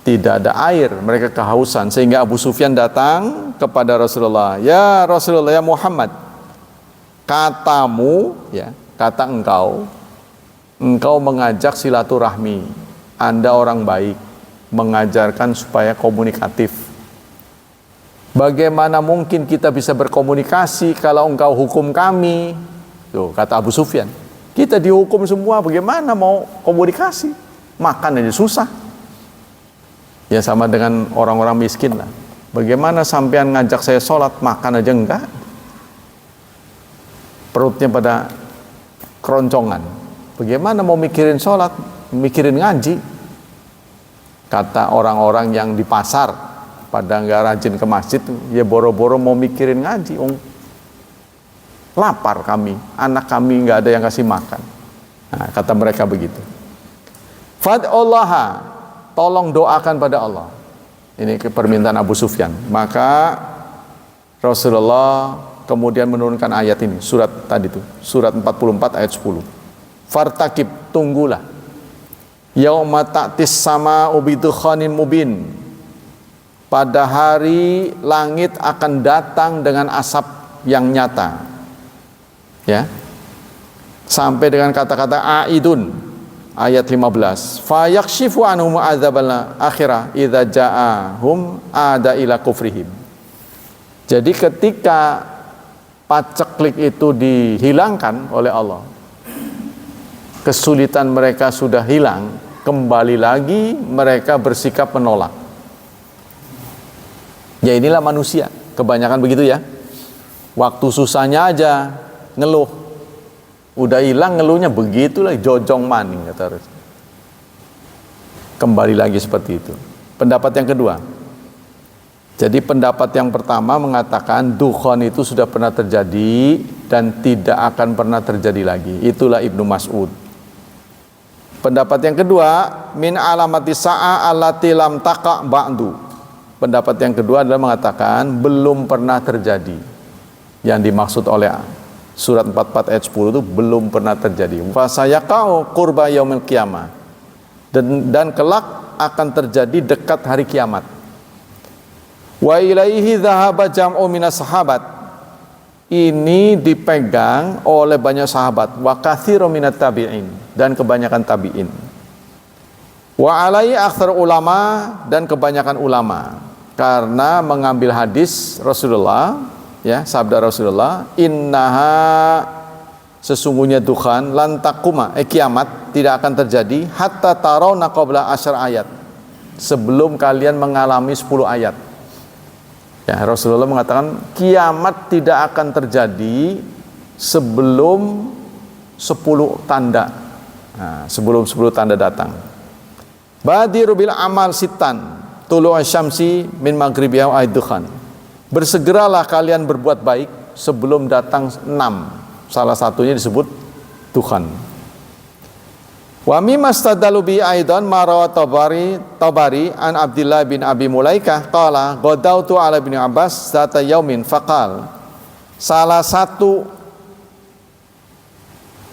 Tidak ada air, mereka kehausan. Sehingga Abu Sufyan datang kepada Rasulullah, ya Rasulullah, ya Muhammad, katamu, ya, kata engkau mengajak silaturahmi, Anda orang baik, mengajarkan supaya komunikatif. Bagaimana mungkin kita bisa berkomunikasi kalau engkau hukum kami? Tuh, kata Abu Sufyan, kita dihukum semua, bagaimana mau komunikasi? Makan aja susah. Ya sama dengan orang-orang miskin lah. Bagaimana sampean ngajak saya sholat, makan aja enggak? Perutnya pada keroncongan. Bagaimana mau mikirin sholat, mikirin ngaji? Kata orang-orang yang di pasar, pada nggak rajin ke masjid, ya boro-boro mau mikirin ngaji. Lapar kami, anak kami nggak ada yang kasih makan. Nah, kata mereka begitu. Fad'ullaha, tolong doakan pada Allah. Ini permintaan Abu Sufyan. Maka Rasulullah kemudian menurunkan ayat ini, surat tadi itu, surat 44 ayat 10. Fartakib, tunggulah. Yauma ta'tis sama'u bidukhanin mubin. Pada hari langit akan datang dengan asap yang nyata. Ya. Sampai dengan kata-kata aidun. Ayat 15. Fa yakshifu anhum adzabal akhirah idza ja'ahum ada ila kufrihim. Jadi ketika paceklik itu dihilangkan oleh Allah, kesulitan mereka sudah hilang, kembali lagi mereka bersikap menolak. Ya inilah manusia, kebanyakan begitu ya. Waktu susahnya aja ngeluh. Udah hilang ngeluhnya begitulah, jojong maning kata Rasul. Kembali lagi seperti itu. Pendapat yang kedua. Jadi pendapat yang pertama mengatakan dukhon itu sudah pernah terjadi dan tidak akan pernah terjadi lagi. Itulah Ibnu Mas'ud. Pendapat yang kedua, min alamati sa'a allati lam taqa ba'du. Pendapat yang kedua adalah mengatakan belum pernah terjadi. Yang dimaksud oleh surat 44 ayat 10 itu belum pernah terjadi. Fasayaqa'u qurba yaumil qiyamah. Dan kelak akan terjadi dekat hari kiamat. Wa ilaihi dhahaba jam'u minas sahabat. Ini dipegang oleh banyak sahabat, wa katsirun minat tabi'in, dan kebanyakan tabi'in. Wa alaihi aktsar ulama, dan kebanyakan ulama, karena mengambil hadis Rasulullah, ya, sabda Rasulullah, innaha, sesungguhnya Tuhan, lantakuma, kiamat tidak akan terjadi hatta tarawna qabla asyar ayat, sebelum kalian mengalami 10 ayat. Ya, Rasulullah mengatakan kiamat tidak akan terjadi sebelum 10 tanda. Nah, sebelum 10 tanda datang. Badiru bil amal sitan tulu'u syamsi min maghribiha wa aidukhan. Bersegeralah kalian berbuat baik sebelum datang 6. Salah satunya disebut Tuhan. Wa mimma stadalu bi aidan marawa Tabari an Abdullah bin Abi Mulaikah qala ghadautu ala bin Abbas zata yaumin faqal. Salah satu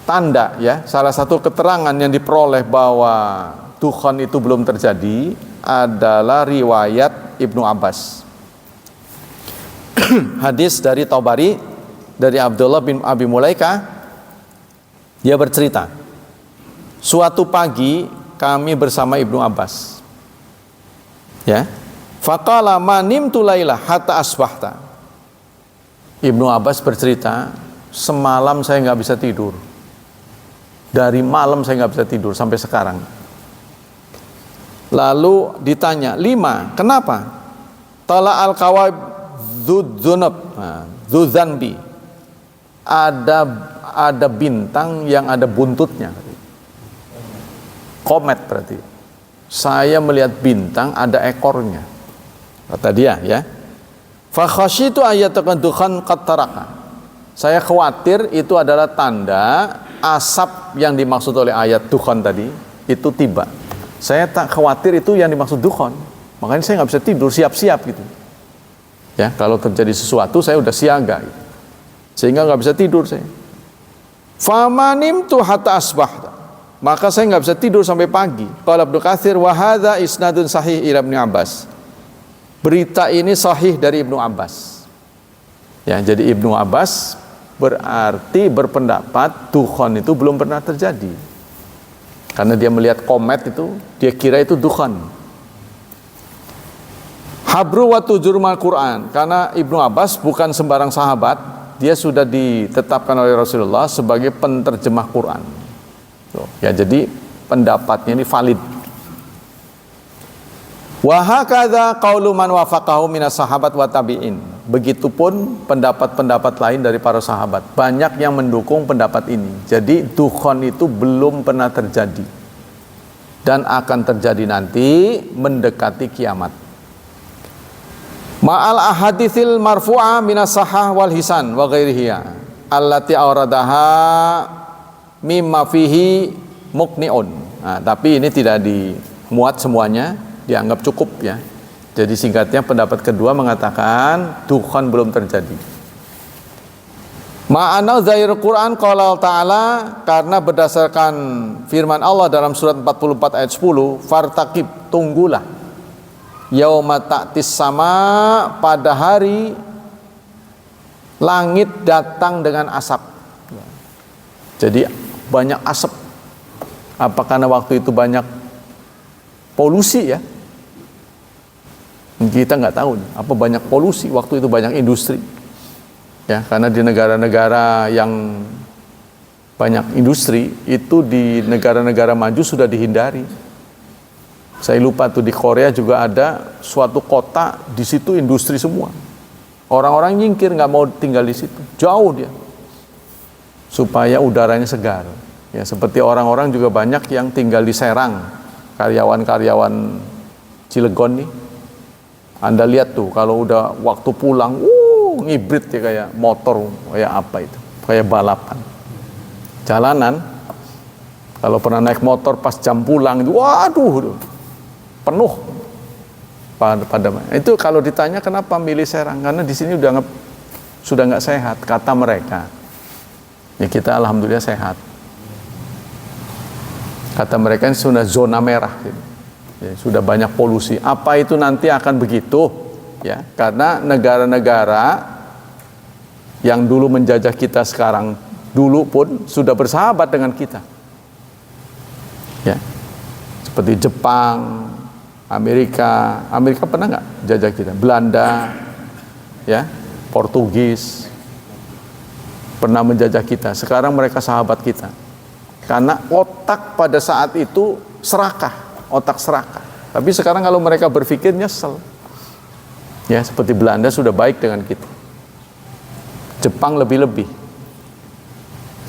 tanda, ya, salah satu keterangan yang diperoleh bahwa Tuhan itu belum terjadi adalah riwayat Ibnu Abbas. Hadis dari Tabari dari Abdullah bin Abi Mulaikah, dia bercerita, suatu pagi kami bersama Ibnu Abbas, ya, faqala ma nimtu laila hatta asbahta. Ibnu Abbas bercerita, semalam saya nggak bisa tidur, dari malam saya nggak bisa tidur sampai sekarang. Lalu ditanya, 5, kenapa? Tala al-kawab dzunbi, ada bintang yang ada buntutnya. Komet berarti. Saya melihat bintang ada ekornya, kata dia, ya. Fa khasyitu ayatakan dukhan qad taraka. Saya khawatir itu adalah tanda asap yang dimaksud oleh ayat dukhan tadi itu tiba. Saya tak khawatir itu yang dimaksud dukhan. Makanya saya nggak bisa tidur, siap-siap gitu. Ya, kalau terjadi sesuatu saya udah siaga gitu. Sehingga nggak bisa tidur saya. Famanim tu hatta asbah. Maka saya nggak bisa tidur sampai pagi. Qala Ibnu Katsir wa hadza isnadun sahih ila Ibnu Abbas. Berita ini sahih dari Ibnu Abbas. Ya, jadi Ibnu Abbas berarti berpendapat dukhan itu belum pernah terjadi. Karena dia melihat komet itu, dia kira itu dukhan. Habru wa tujurmal Quran, karena Ibnu Abbas bukan sembarang sahabat, dia sudah ditetapkan oleh Rasulullah sebagai penterjemah Quran. Ya, jadi pendapatnya ini valid. Wa hakadza qaulu man wafaqahu minas sahabat wa tabi'in. Begitupun pendapat-pendapat lain dari para sahabat. Banyak yang mendukung pendapat ini. Jadi dukhan itu belum pernah terjadi dan akan terjadi nanti mendekati kiamat. Ma'al ahaditsil marfu'ah minas sahah wal hisan wa ghairihiya allati awradaha mimma fihi muqni'un. Nah, tapi ini tidak dimuat semuanya, dianggap cukup, ya. Jadi singkatnya pendapat kedua mengatakan dukhan belum terjadi. Ma'ana zahir Quran qala ta'ala, karena berdasarkan firman Allah dalam surat 44 ayat 10, fartaqib, tunggulah, yauma ta'tis sama, pada hari langit datang dengan asap. Jadi banyak asap. Apa karena waktu itu banyak polusi, ya? Kita nggak tahu apa banyak polusi waktu itu, banyak industri, ya, karena di negara-negara yang banyak industri itu di negara-negara maju sudah dihindari. Saya lupa tuh, di Korea juga ada suatu kota, di situ industri semua, orang-orang nyingkir, nggak mau tinggal di situ, jauh dia, supaya udaranya segar. Ya, seperti orang-orang juga banyak yang tinggal di Serang, karyawan-karyawan Cilegon nih. Anda lihat tuh, kalau udah waktu pulang, ngibrit ya, kayak motor, kayak apa itu, kayak balapan. Jalanan, kalau pernah naik motor pas jam pulang itu, waduh, penuh. Pada itu kalau ditanya kenapa milih Serang, karena di sini sudah nggak sehat, kata mereka. Ya, kita alhamdulillah sehat. Kata mereka ini sudah zona merah. Gitu. Ya, sudah banyak polusi. Apa itu nanti akan begitu? Ya, karena negara-negara yang dulu menjajah kita sekarang dulu pun sudah bersahabat dengan kita. Ya, seperti Jepang, Amerika pernah nggak jajah kita? Belanda, ya, Portugis pernah menjajah kita. Sekarang mereka sahabat kita. Karena otak pada saat itu serakah, otak serakah. Tapi sekarang kalau mereka berpikir nyesel. Ya, seperti Belanda sudah baik dengan kita. Jepang lebih-lebih.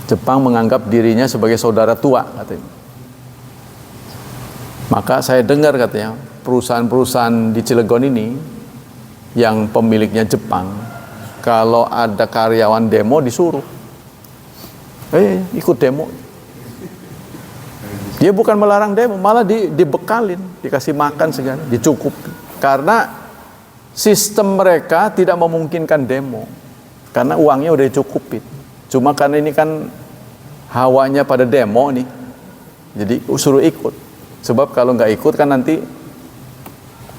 Jepang menganggap dirinya sebagai saudara tua katanya. Maka saya dengar katanya perusahaan-perusahaan di Cilegon ini yang pemiliknya Jepang, kalau ada karyawan demo disuruh ikut demo. Dia bukan melarang demo, malah dibekalin, dikasih makan segala, dicukupi. Karena sistem mereka tidak memungkinkan demo, karena uangnya udah dicukupin. Cuma karena ini kan hawanya pada demo nih, jadi suruh ikut. Sebab kalau nggak ikut kan nanti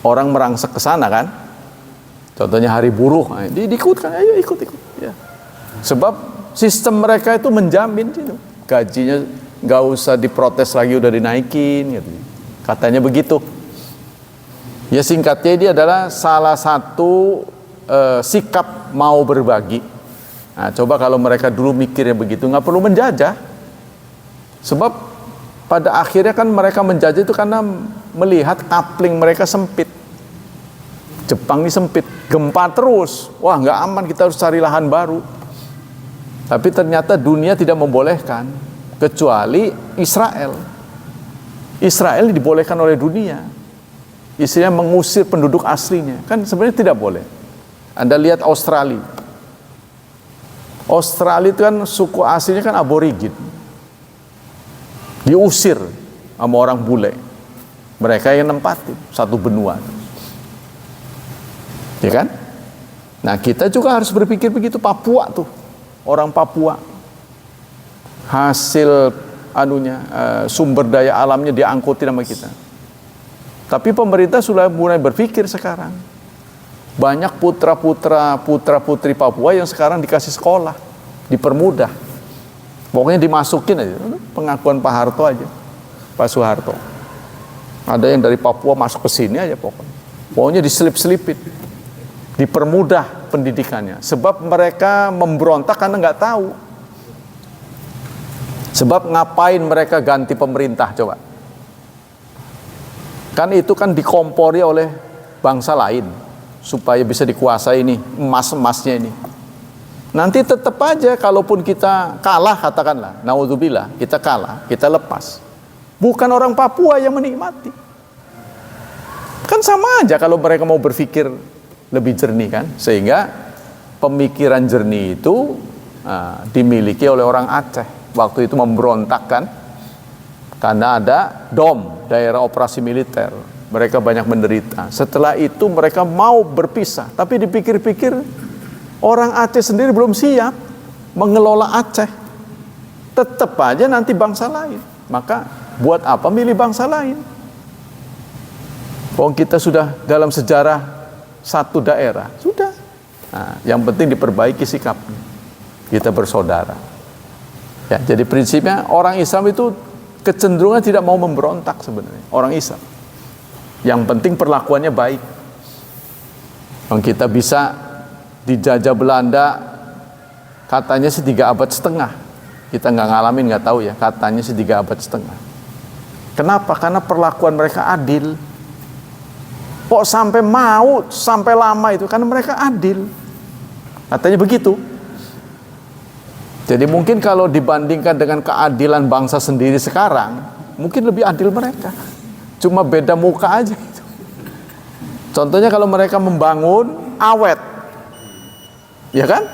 orang merangsek ke sana kan. Contohnya hari buruh, diikutkan, ayo ikut. Ya. Sebab sistem mereka itu menjamin gitu. Gajinya nggak usah diprotes lagi, udah dinaikin, gitu. Katanya begitu. Ya, singkatnya dia adalah salah satu sikap mau berbagi. Nah, coba kalau mereka dulu mikirnya begitu, nggak perlu menjajah. Sebab pada akhirnya kan mereka menjajah itu karena melihat coupling mereka sempit. Jepang ini sempit, gempa terus. Wah, nggak aman, kita harus cari lahan baru. Tapi ternyata dunia tidak membolehkan, kecuali Israel. Israel dibolehkan oleh dunia. Istilahnya mengusir penduduk aslinya. Kan sebenarnya tidak boleh. Anda lihat Australia. Australia itu kan suku aslinya kan aborigin. Diusir sama orang bule. Mereka yang nempatin satu benua. Ya kan? Nah, kita juga harus berpikir begitu. Papua tuh, orang Papua hasil sumber daya alamnya diangkutin sama kita. Tapi pemerintah sudah mulai berpikir sekarang. Banyak putra-putri Papua yang sekarang dikasih sekolah, dipermudah. Pokoknya dimasukin aja, pengakuan Pak Harto aja, Pak Soeharto. Ada yang dari Papua masuk ke sini aja pokoknya. Pokoknya diselip-selipin, dipermudah pendidikannya. Sebab mereka memberontak karena nggak tahu. Sebab ngapain mereka ganti pemerintah coba? Kan itu kan dikompori oleh bangsa lain supaya bisa dikuasai ini emas-emasnya ini. Nanti tetap aja kalaupun kita kalah, katakanlah, naudzubillah, kita kalah, kita lepas. Bukan orang Papua yang menikmati. Kan sama aja kalau mereka mau berpikir lebih jernih kan. Sehingga pemikiran jernih itu dimiliki oleh orang Aceh. Waktu itu memberontak kan. Karena ada DOM, daerah operasi militer. Mereka banyak menderita. Setelah itu mereka mau berpisah. Tapi dipikir-pikir, orang Aceh sendiri belum siap mengelola Aceh. Tetap aja nanti bangsa lain. Maka buat apa milih bangsa lain? Kita sudah dalam sejarah satu daerah. Sudah. Nah, yang penting diperbaiki sikapnya. Kita bersaudara. Ya, jadi prinsipnya orang Islam itu kecenderungan tidak mau memberontak sebenarnya. Orang Islam. Yang penting perlakuannya baik. Kita bisa dijajah Belanda katanya sih 3 abad setengah. Kita nggak ngalamin, nggak tahu ya. Katanya sih 3 abad setengah. Kenapa? Karena perlakuan mereka adil. Kok sampai mau, sampai lama itu? Karena mereka adil. Katanya begitu. Jadi mungkin kalau dibandingkan dengan keadilan bangsa sendiri sekarang, mungkin lebih adil mereka. Cuma beda muka aja gitu. Contohnya kalau mereka membangun awet, ya kan?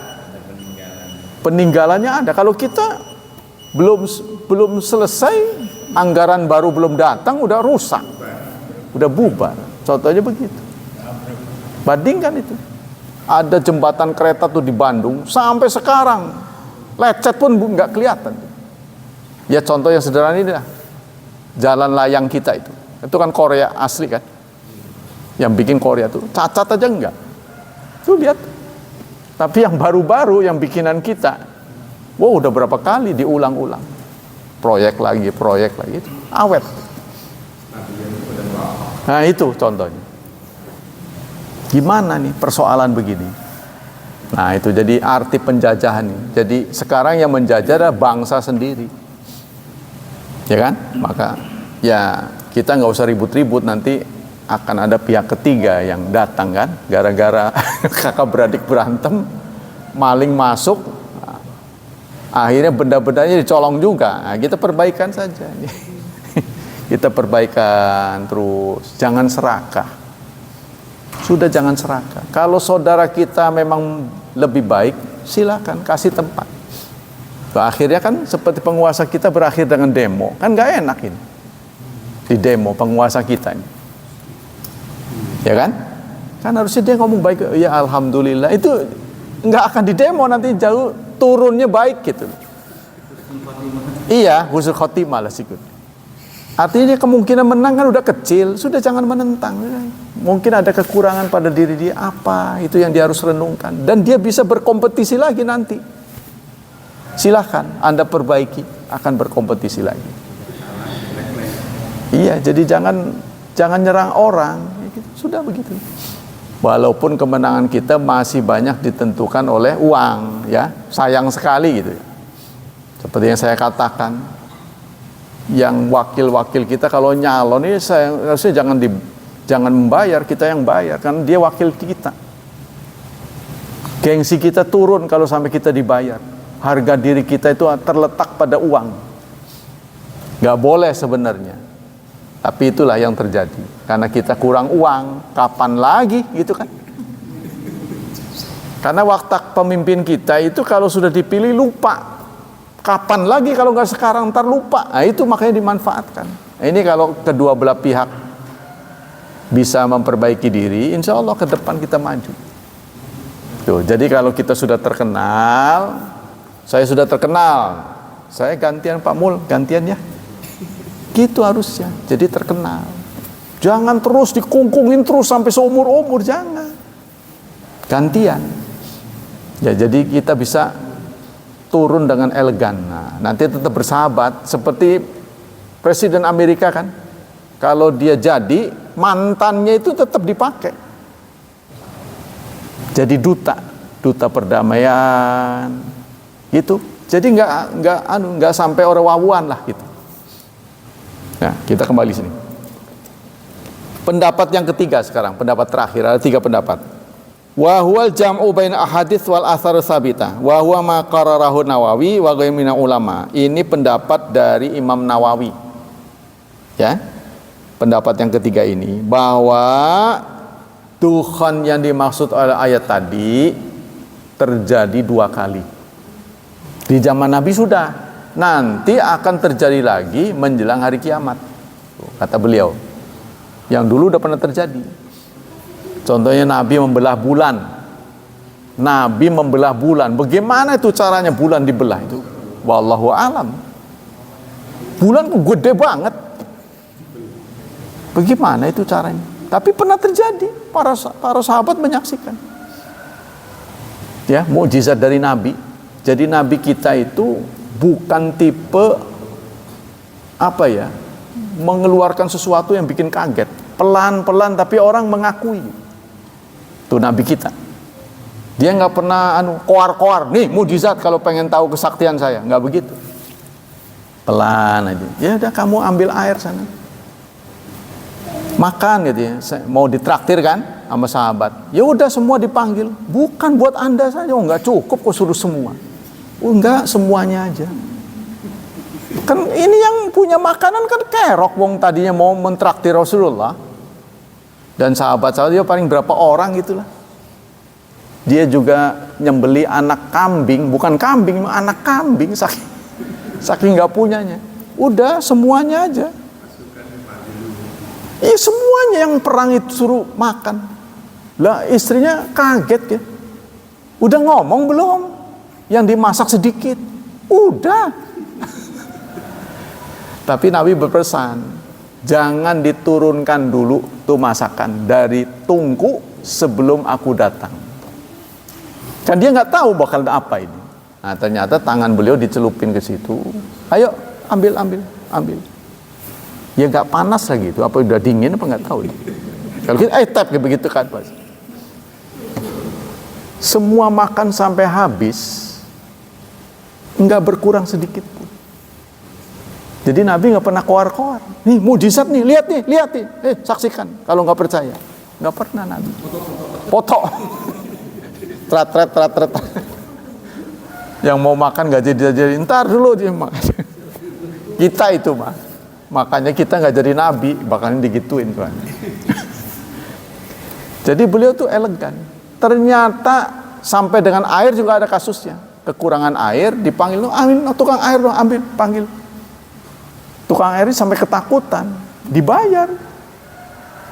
Peninggalannya ada. Kalau kita belum selesai, anggaran baru belum datang, udah rusak, udah bubar. Contohnya begitu. Bandingkan itu. Ada jembatan kereta tuh di Bandung sampai sekarang. Lecet pun nggak kelihatan. Ya contoh yang sederhana ini lah, jalan layang kita itu, Itu kan Korea asli kan. Yang bikin Korea tuh cacat aja enggak. Tuh lihat. Tapi yang baru-baru yang bikinan kita, wow udah berapa kali diulang-ulang. Proyek lagi, itu awet. Nah itu contohnya. Gimana nih persoalan begini? Nah itu jadi arti penjajahan nih. Jadi sekarang yang menjajah adalah bangsa sendiri, ya kan? Maka ya kita nggak usah ribut-ribut, nanti akan ada pihak ketiga yang datang kan, gara-gara kakak beradik berantem, maling masuk, akhirnya benda-bendanya dicolong juga. Nah, kita perbaikan saja. Kita perbaikan terus, jangan serakah. Sudah jangan serakah. Kalau saudara kita memang lebih baik, silakan kasih tempat. Akhirnya kan seperti penguasa kita berakhir dengan demo, kan nggak enak ini. Di demo penguasa kita ini, ya kan? Kan harusnya dia ngomong baik, ya alhamdulillah. Itu nggak akan di demo, nanti jauh turunnya baik gitu. Iya, husnul khotimah lah sikut. Artinya kemungkinan menang kan udah kecil, sudah jangan menentang. Mungkin ada kekurangan pada diri dia, apa itu yang dia harus renungkan, dan dia bisa berkompetisi lagi nanti. Silahkan Anda perbaiki, akan berkompetisi lagi. Iya, jadi jangan nyerang orang, sudah begitu. Walaupun kemenangan kita masih banyak ditentukan oleh uang, ya sayang sekali gitu. Seperti yang saya katakan, yang wakil-wakil kita kalau nyalon ini harusnya jangan membayar, kita yang bayar, kan dia wakil kita. Gengsi kita turun kalau sampai kita dibayar. Harga diri kita itu terletak pada uang. Gak boleh sebenarnya, tapi itulah yang terjadi karena kita kurang uang. Kapan lagi gitu kan? Karena watak pemimpin kita itu kalau sudah dipilih lupa. Kapan lagi kalau nggak sekarang, ntar lupa. Nah itu makanya dimanfaatkan. Nah, ini kalau kedua belah pihak bisa memperbaiki diri, insya Allah ke depan kita maju. Tuh, jadi kalau kita sudah terkenal, saya sudah terkenal, saya gantian Pak Mul, gantian ya. Gitu harusnya, jadi terkenal. Jangan terus dikungkungin terus sampai seumur-umur, jangan. Gantian. Ya, jadi kita bisa turun dengan elegan. Nah, nanti tetap bersahabat seperti Presiden Amerika kan. Kalau dia jadi, mantannya itu tetap dipakai. Jadi duta perdamaian gitu. Jadi nggak sampai orang-wawuan lah gitu. Nah, kita kembali sini. Pendapat yang ketiga sekarang, pendapat terakhir, ada 3 pendapat. Wa huwal jam'u baina ahadits wal athar sabita wa huwa ma qararahu Nawawi wa ghairu ulama. Ini pendapat dari Imam Nawawi. Ya. Pendapat yang ketiga ini bahwa dukhan yang dimaksud oleh ayat tadi terjadi 2 kali. Di zaman Nabi sudah, nanti akan terjadi lagi menjelang hari kiamat. Kata beliau. Yang dulu udah pernah terjadi. Contohnya Nabi membelah bulan. Nabi membelah bulan. Bagaimana itu caranya bulan dibelah itu? Wallahu alam. Bulan gede banget. Bagaimana itu caranya? Tapi pernah terjadi. Para sahabat menyaksikan. Ya, mukjizat dari Nabi. Jadi Nabi kita itu bukan tipe mengeluarkan sesuatu yang bikin kaget. Pelan-pelan tapi orang mengakui. Itu Nabi kita. Dia nggak pernah koar-koar. Nih mujizat kalau pengen tahu kesaktian saya, nggak begitu. Pelan aja. Ya udah kamu ambil air sana. Makan gitu ya. Mau ditraktir kan sama sahabat. Ya udah semua dipanggil. Bukan buat Anda saja. Oh nggak cukup kok suruh semua. Oh enggak, semuanya aja. Kan ini yang punya makanan kan kerok. Wong tadinya mau mentraktir Rasulullah. Dan sahabat-sahabat dia paling berapa orang gitulah. Dia juga nyembeli anak kambing, bukan kambing, anak kambing saking nggak punyanya. Udah semuanya aja. Iya semuanya yang perang itu suruh makan. Lah istrinya kaget ya. Udah ngomong belum? Yang dimasak sedikit. Udah. Tapi Nabi berpesan, jangan diturunkan dulu tuh masakan dari tungku sebelum aku datang. Kan dia nggak tahu bakal apa ini. Nah, ternyata tangan beliau dicelupin ke situ. Ayo, ambil. Ya nggak panas lagi itu, apa udah dingin apa nggak tahu. Kalau kita tap kayak begitu kan, Mas. Semua makan sampai habis, nggak berkurang sedikit pun. Jadi Nabi nggak pernah koar-koar. Nih mujizat nih, lihat nih. Saksikan. Kalau nggak percaya, nggak pernah Nabi. Foto. Trat. Yang mau makan nggak jadi, ntar dulu dia makan. Kita itu mah, makanya kita nggak jadi nabi, bakalan digituin kan. Jadi beliau tuh elegan. Ternyata sampai dengan air juga ada kasusnya. Kekurangan air, dipanggil, tukang air dong, ambil, panggil. Tukang air ini sampai ketakutan, dibayar.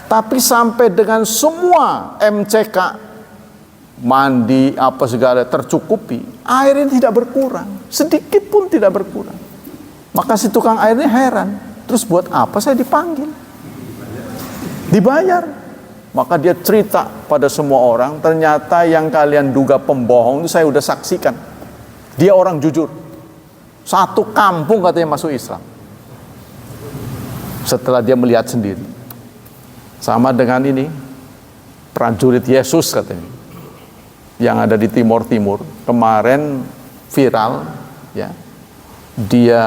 Tapi sampai dengan semua MCK, mandi apa segala tercukupi, air ini tidak berkurang, sedikit pun tidak berkurang. Maka si tukang air ini heran, terus buat apa saya dipanggil? Dibayar. Maka dia cerita pada semua orang, ternyata yang kalian duga pembohong itu saya udah saksikan. Dia orang jujur. Satu kampung katanya masuk Islam. Setelah dia melihat sendiri. Sama dengan ini, prajurit Yesus katanya, yang ada di Timur kemarin viral, ya, dia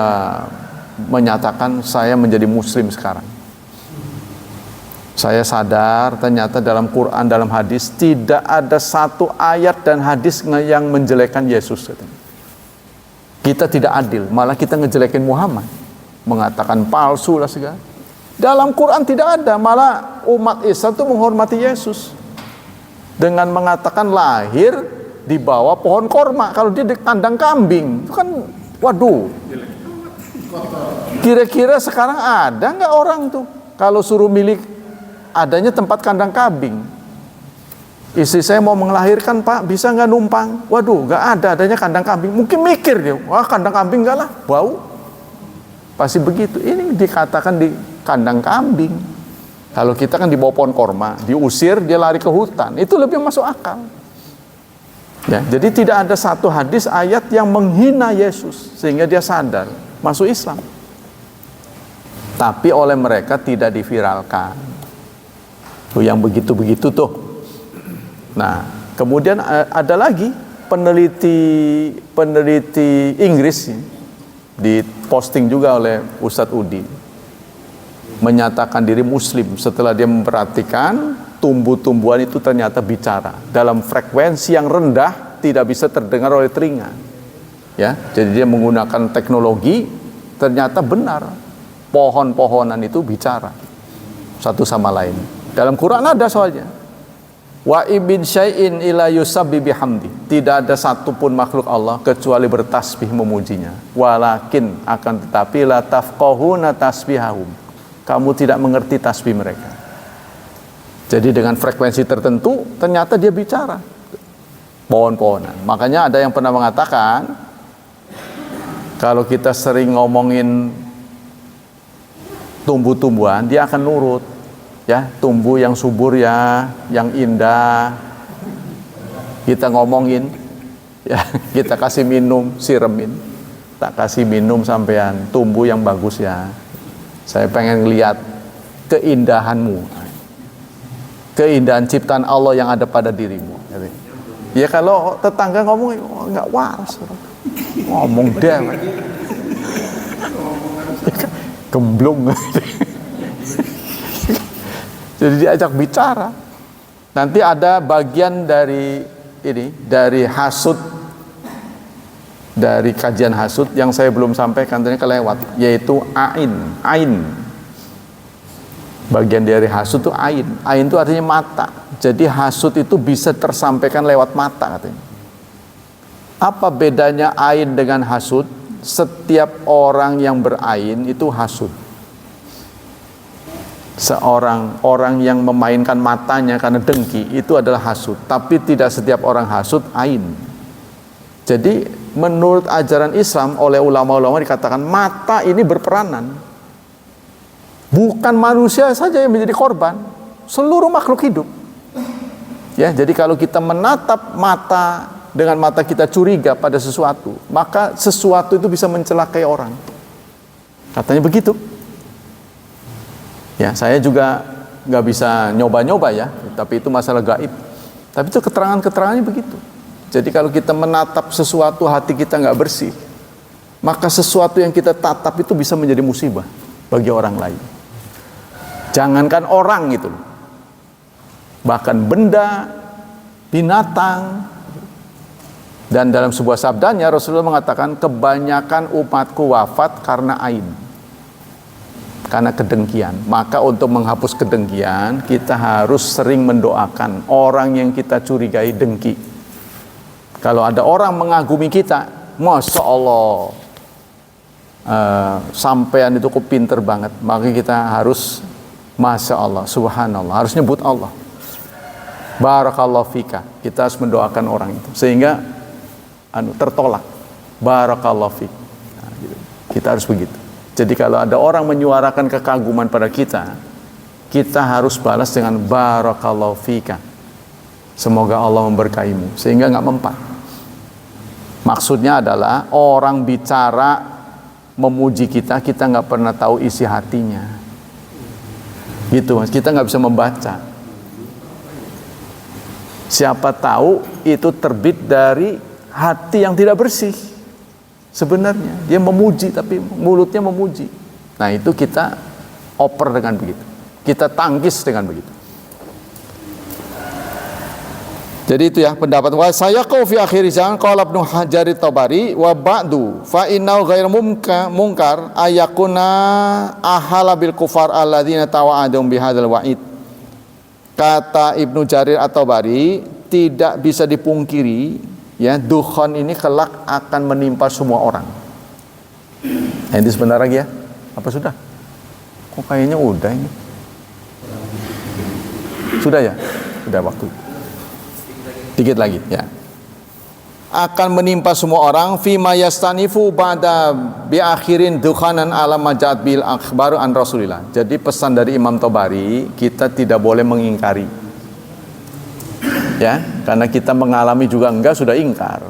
menyatakan saya menjadi Muslim sekarang. Saya sadar ternyata dalam Quran, dalam hadis tidak ada satu ayat dan hadis yang menjelekkan Yesus. Kita tidak adil, malah kita ngejelekin Muhammad, mengatakan palsu lah segala. Dalam Quran tidak ada, malah umat Islam itu menghormati Yesus dengan mengatakan lahir di bawah pohon korma. Kalau dia di kandang kambing, itu kan waduh. Kira-kira sekarang ada nggak orang tuh kalau suruh milik adanya tempat kandang kambing? Istri saya mau melahirkan, Pak, bisa nggak numpang? Waduh, nggak ada adanya kandang kambing. Mungkin mikir dia, wah kandang kambing nggak lah, bau. Pasti begitu. Ini dikatakan di kandang kambing. Kalau kita kan di bawah pohon korma, diusir dia lari ke hutan, itu lebih masuk akal. Ya, jadi tidak ada satu hadis ayat yang menghina Yesus sehingga dia sadar masuk Islam. Tapi oleh mereka tidak diviralkan. Tuh yang begitu-begitu tuh. Nah, kemudian ada lagi peneliti Inggris, diposting juga oleh Ustadz Udi, menyatakan diri Muslim setelah dia memperhatikan tumbuh-tumbuhan itu ternyata bicara dalam frekuensi yang rendah, tidak bisa terdengar oleh telinga. Ya, jadi dia menggunakan teknologi, ternyata benar pohon-pohonan itu bicara satu sama lain. Dalam Quran ada soalnya. Wa ibin syai'in ila yusabbi bihamdi. Tidak ada satupun makhluk Allah kecuali bertasbih memujinya. Walakin akan tetapi la tafqahuna tasbihahum. Kamu tidak mengerti tasbih mereka. Jadi dengan frekuensi tertentu ternyata dia bicara. Pohon-pohonan. Makanya ada yang pernah mengatakan kalau kita sering ngomongin tumbuh-tumbuhan, dia akan nurut. Ya, tumbuh yang subur ya, yang indah. Kita ngomongin, ya, kita kasih minum, siremin. Tak kasih minum sampean, tumbuh yang bagus ya. Saya pengen lihat keindahanmu. Keindahan ciptaan Allah yang ada pada dirimu. Ya kalau tetangga ngomong, oh, nggak waras. Ngomong dia. Gemblung. Jadi diajak bicara. Nanti ada bagian dari ini, dari hasud, dari kajian hasud yang saya belum sampaikan tadi kelewat, yaitu ain. Bagian dari hasud itu ain. Ain itu artinya mata. Jadi hasud itu bisa tersampaikan lewat mata katanya. Apa bedanya ain dengan hasud? Setiap orang yang berain itu hasud. Orang yang memainkan matanya karena dengki itu adalah hasud, tapi tidak setiap orang hasud ain. Jadi menurut ajaran Islam oleh ulama-ulama dikatakan mata ini berperanan. Bukan manusia saja yang menjadi korban, seluruh makhluk hidup. Ya, jadi kalau kita menatap mata dengan mata kita curiga pada sesuatu, maka sesuatu itu bisa mencelakai orang. Katanya begitu. Ya, saya juga nggak bisa nyoba-nyoba ya, tapi itu masalah gaib. Tapi itu keterangan-keterangannya begitu. Jadi kalau kita menatap sesuatu, hati kita nggak bersih, maka sesuatu yang kita tatap itu bisa menjadi musibah bagi orang lain. Jangankan orang itu, bahkan benda, binatang. Dan dalam sebuah sabdanya Rasulullah mengatakan, kebanyakan umatku wafat karena ain, karena kedengkian. Maka untuk menghapus kedengkian, kita harus sering mendoakan orang yang kita curigai dengki. Kalau ada orang mengagumi kita, Masya Allah, sampean itu kok pinter banget, maka kita harus Masya Allah, Subhanallah, harus nyebut Allah, Barakallahu fika. Kita harus mendoakan orang itu sehingga tertolak, Barakallahu fik. Nah, gitu. Kita harus begitu. Jadi kalau ada orang menyuarakan kekaguman pada kita, kita harus balas dengan Barakallahu fika. Semoga Allah memberkahimu, sehingga nggak mempan. Maksudnya adalah orang bicara memuji kita, kita nggak pernah tahu isi hatinya. Gitu mas, kita nggak bisa membaca. Siapa tahu itu terbit dari hati yang tidak bersih. Sebenarnya dia memuji, tapi mulutnya memuji. Nah itu kita oper dengan begitu, kita tangkis dengan begitu. Jadi itu ya pendapat wa saya kau fi akhir zaman qala Ibnu Hajar At-Tabari wa ba'du fa innahu ghairu munkar ayakuna ahala bil kufar alladzina tawa'adum bihadzal wa'id. Kata Ibnu Jarir At-Tabari, tidak bisa dipungkiri ya, dukhan ini kelak akan menimpa semua orang. Nah, ini sebentar lagi ya. Apa sudah? Kok kayaknya udah ini. Sudah ya? Sudah waktu. Dikit lagi ya. Akan menimpa semua orang fima yastanifu ba'da bi akhirin dukhanan ala majat bil akhbar an Rasulillah. Jadi pesan dari Imam Tabari, kita tidak boleh mengingkari. Ya, karena kita mengalami juga enggak sudah ingkar.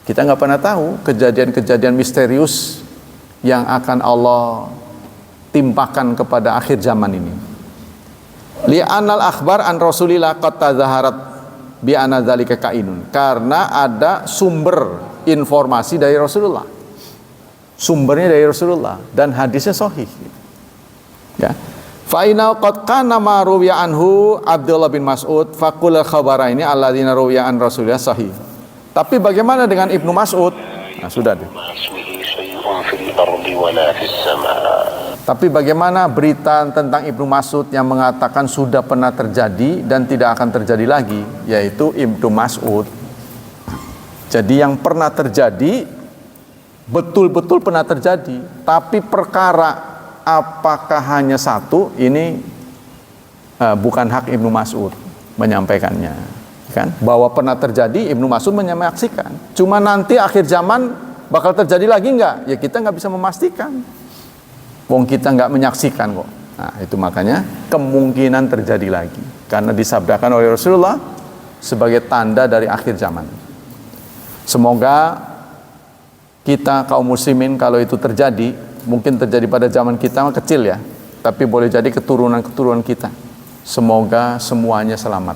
Kita enggak pernah tahu kejadian-kejadian misterius yang akan Allah timpakan kepada akhir zaman ini. Li'anal akhbar an Rasulillah qad tazaharat bi anna dzalika kainun, karena ada sumber informasi dari Rasulullah, sumbernya dari Rasulullah dan hadisnya sahih ya. Fa inna qad kana ma ruwiya anhu Abdullah bin Mas'ud faqul khabara ini alladzina ruwiya an Rasulillah sahih. Tapi bagaimana dengan Ibnu Mas'ud? Nah, sudah deh. Tapi bagaimana berita tentang Ibnu Mas'ud yang mengatakan sudah pernah terjadi dan tidak akan terjadi lagi, yaitu Ibnu Mas'ud. Jadi yang pernah terjadi betul-betul pernah terjadi, tapi perkara apakah hanya satu, ini bukan hak Ibnu Mas'ud menyampaikannya, kan? Bahwa pernah terjadi, Ibnu Mas'ud menyaksikan. Cuma nanti akhir zaman bakal terjadi lagi enggak? Ya kita nggak bisa memastikan. Wong kita nggak menyaksikan kok. Nah itu makanya kemungkinan terjadi lagi, karena disabdakan oleh Rasulullah sebagai tanda dari akhir zaman. Semoga kita kaum muslimin, kalau itu terjadi, mungkin terjadi pada zaman kita kecil ya, tapi boleh jadi keturunan-keturunan kita. Semoga semuanya selamat.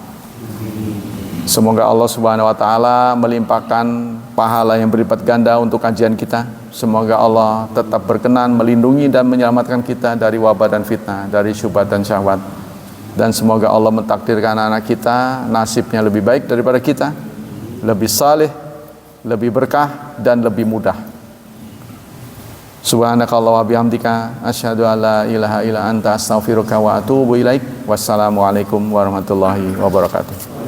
Semoga Allah Subhanahu wa taala melimpahkan pahala yang berlipat ganda untuk kajian kita. Semoga Allah tetap berkenan melindungi dan menyelamatkan kita dari wabah dan fitnah, dari syubhat dan syahwat. Dan semoga Allah mentakdirkan anak kita nasibnya lebih baik daripada kita, lebih saleh, lebih berkah dan lebih mudah. Subhanakallah wa bihamdika asyhadu an la ilaha illa anta astaghfiruka wa atubu ilaik. Wassalamualaikum warahmatullahi wabarakatuh.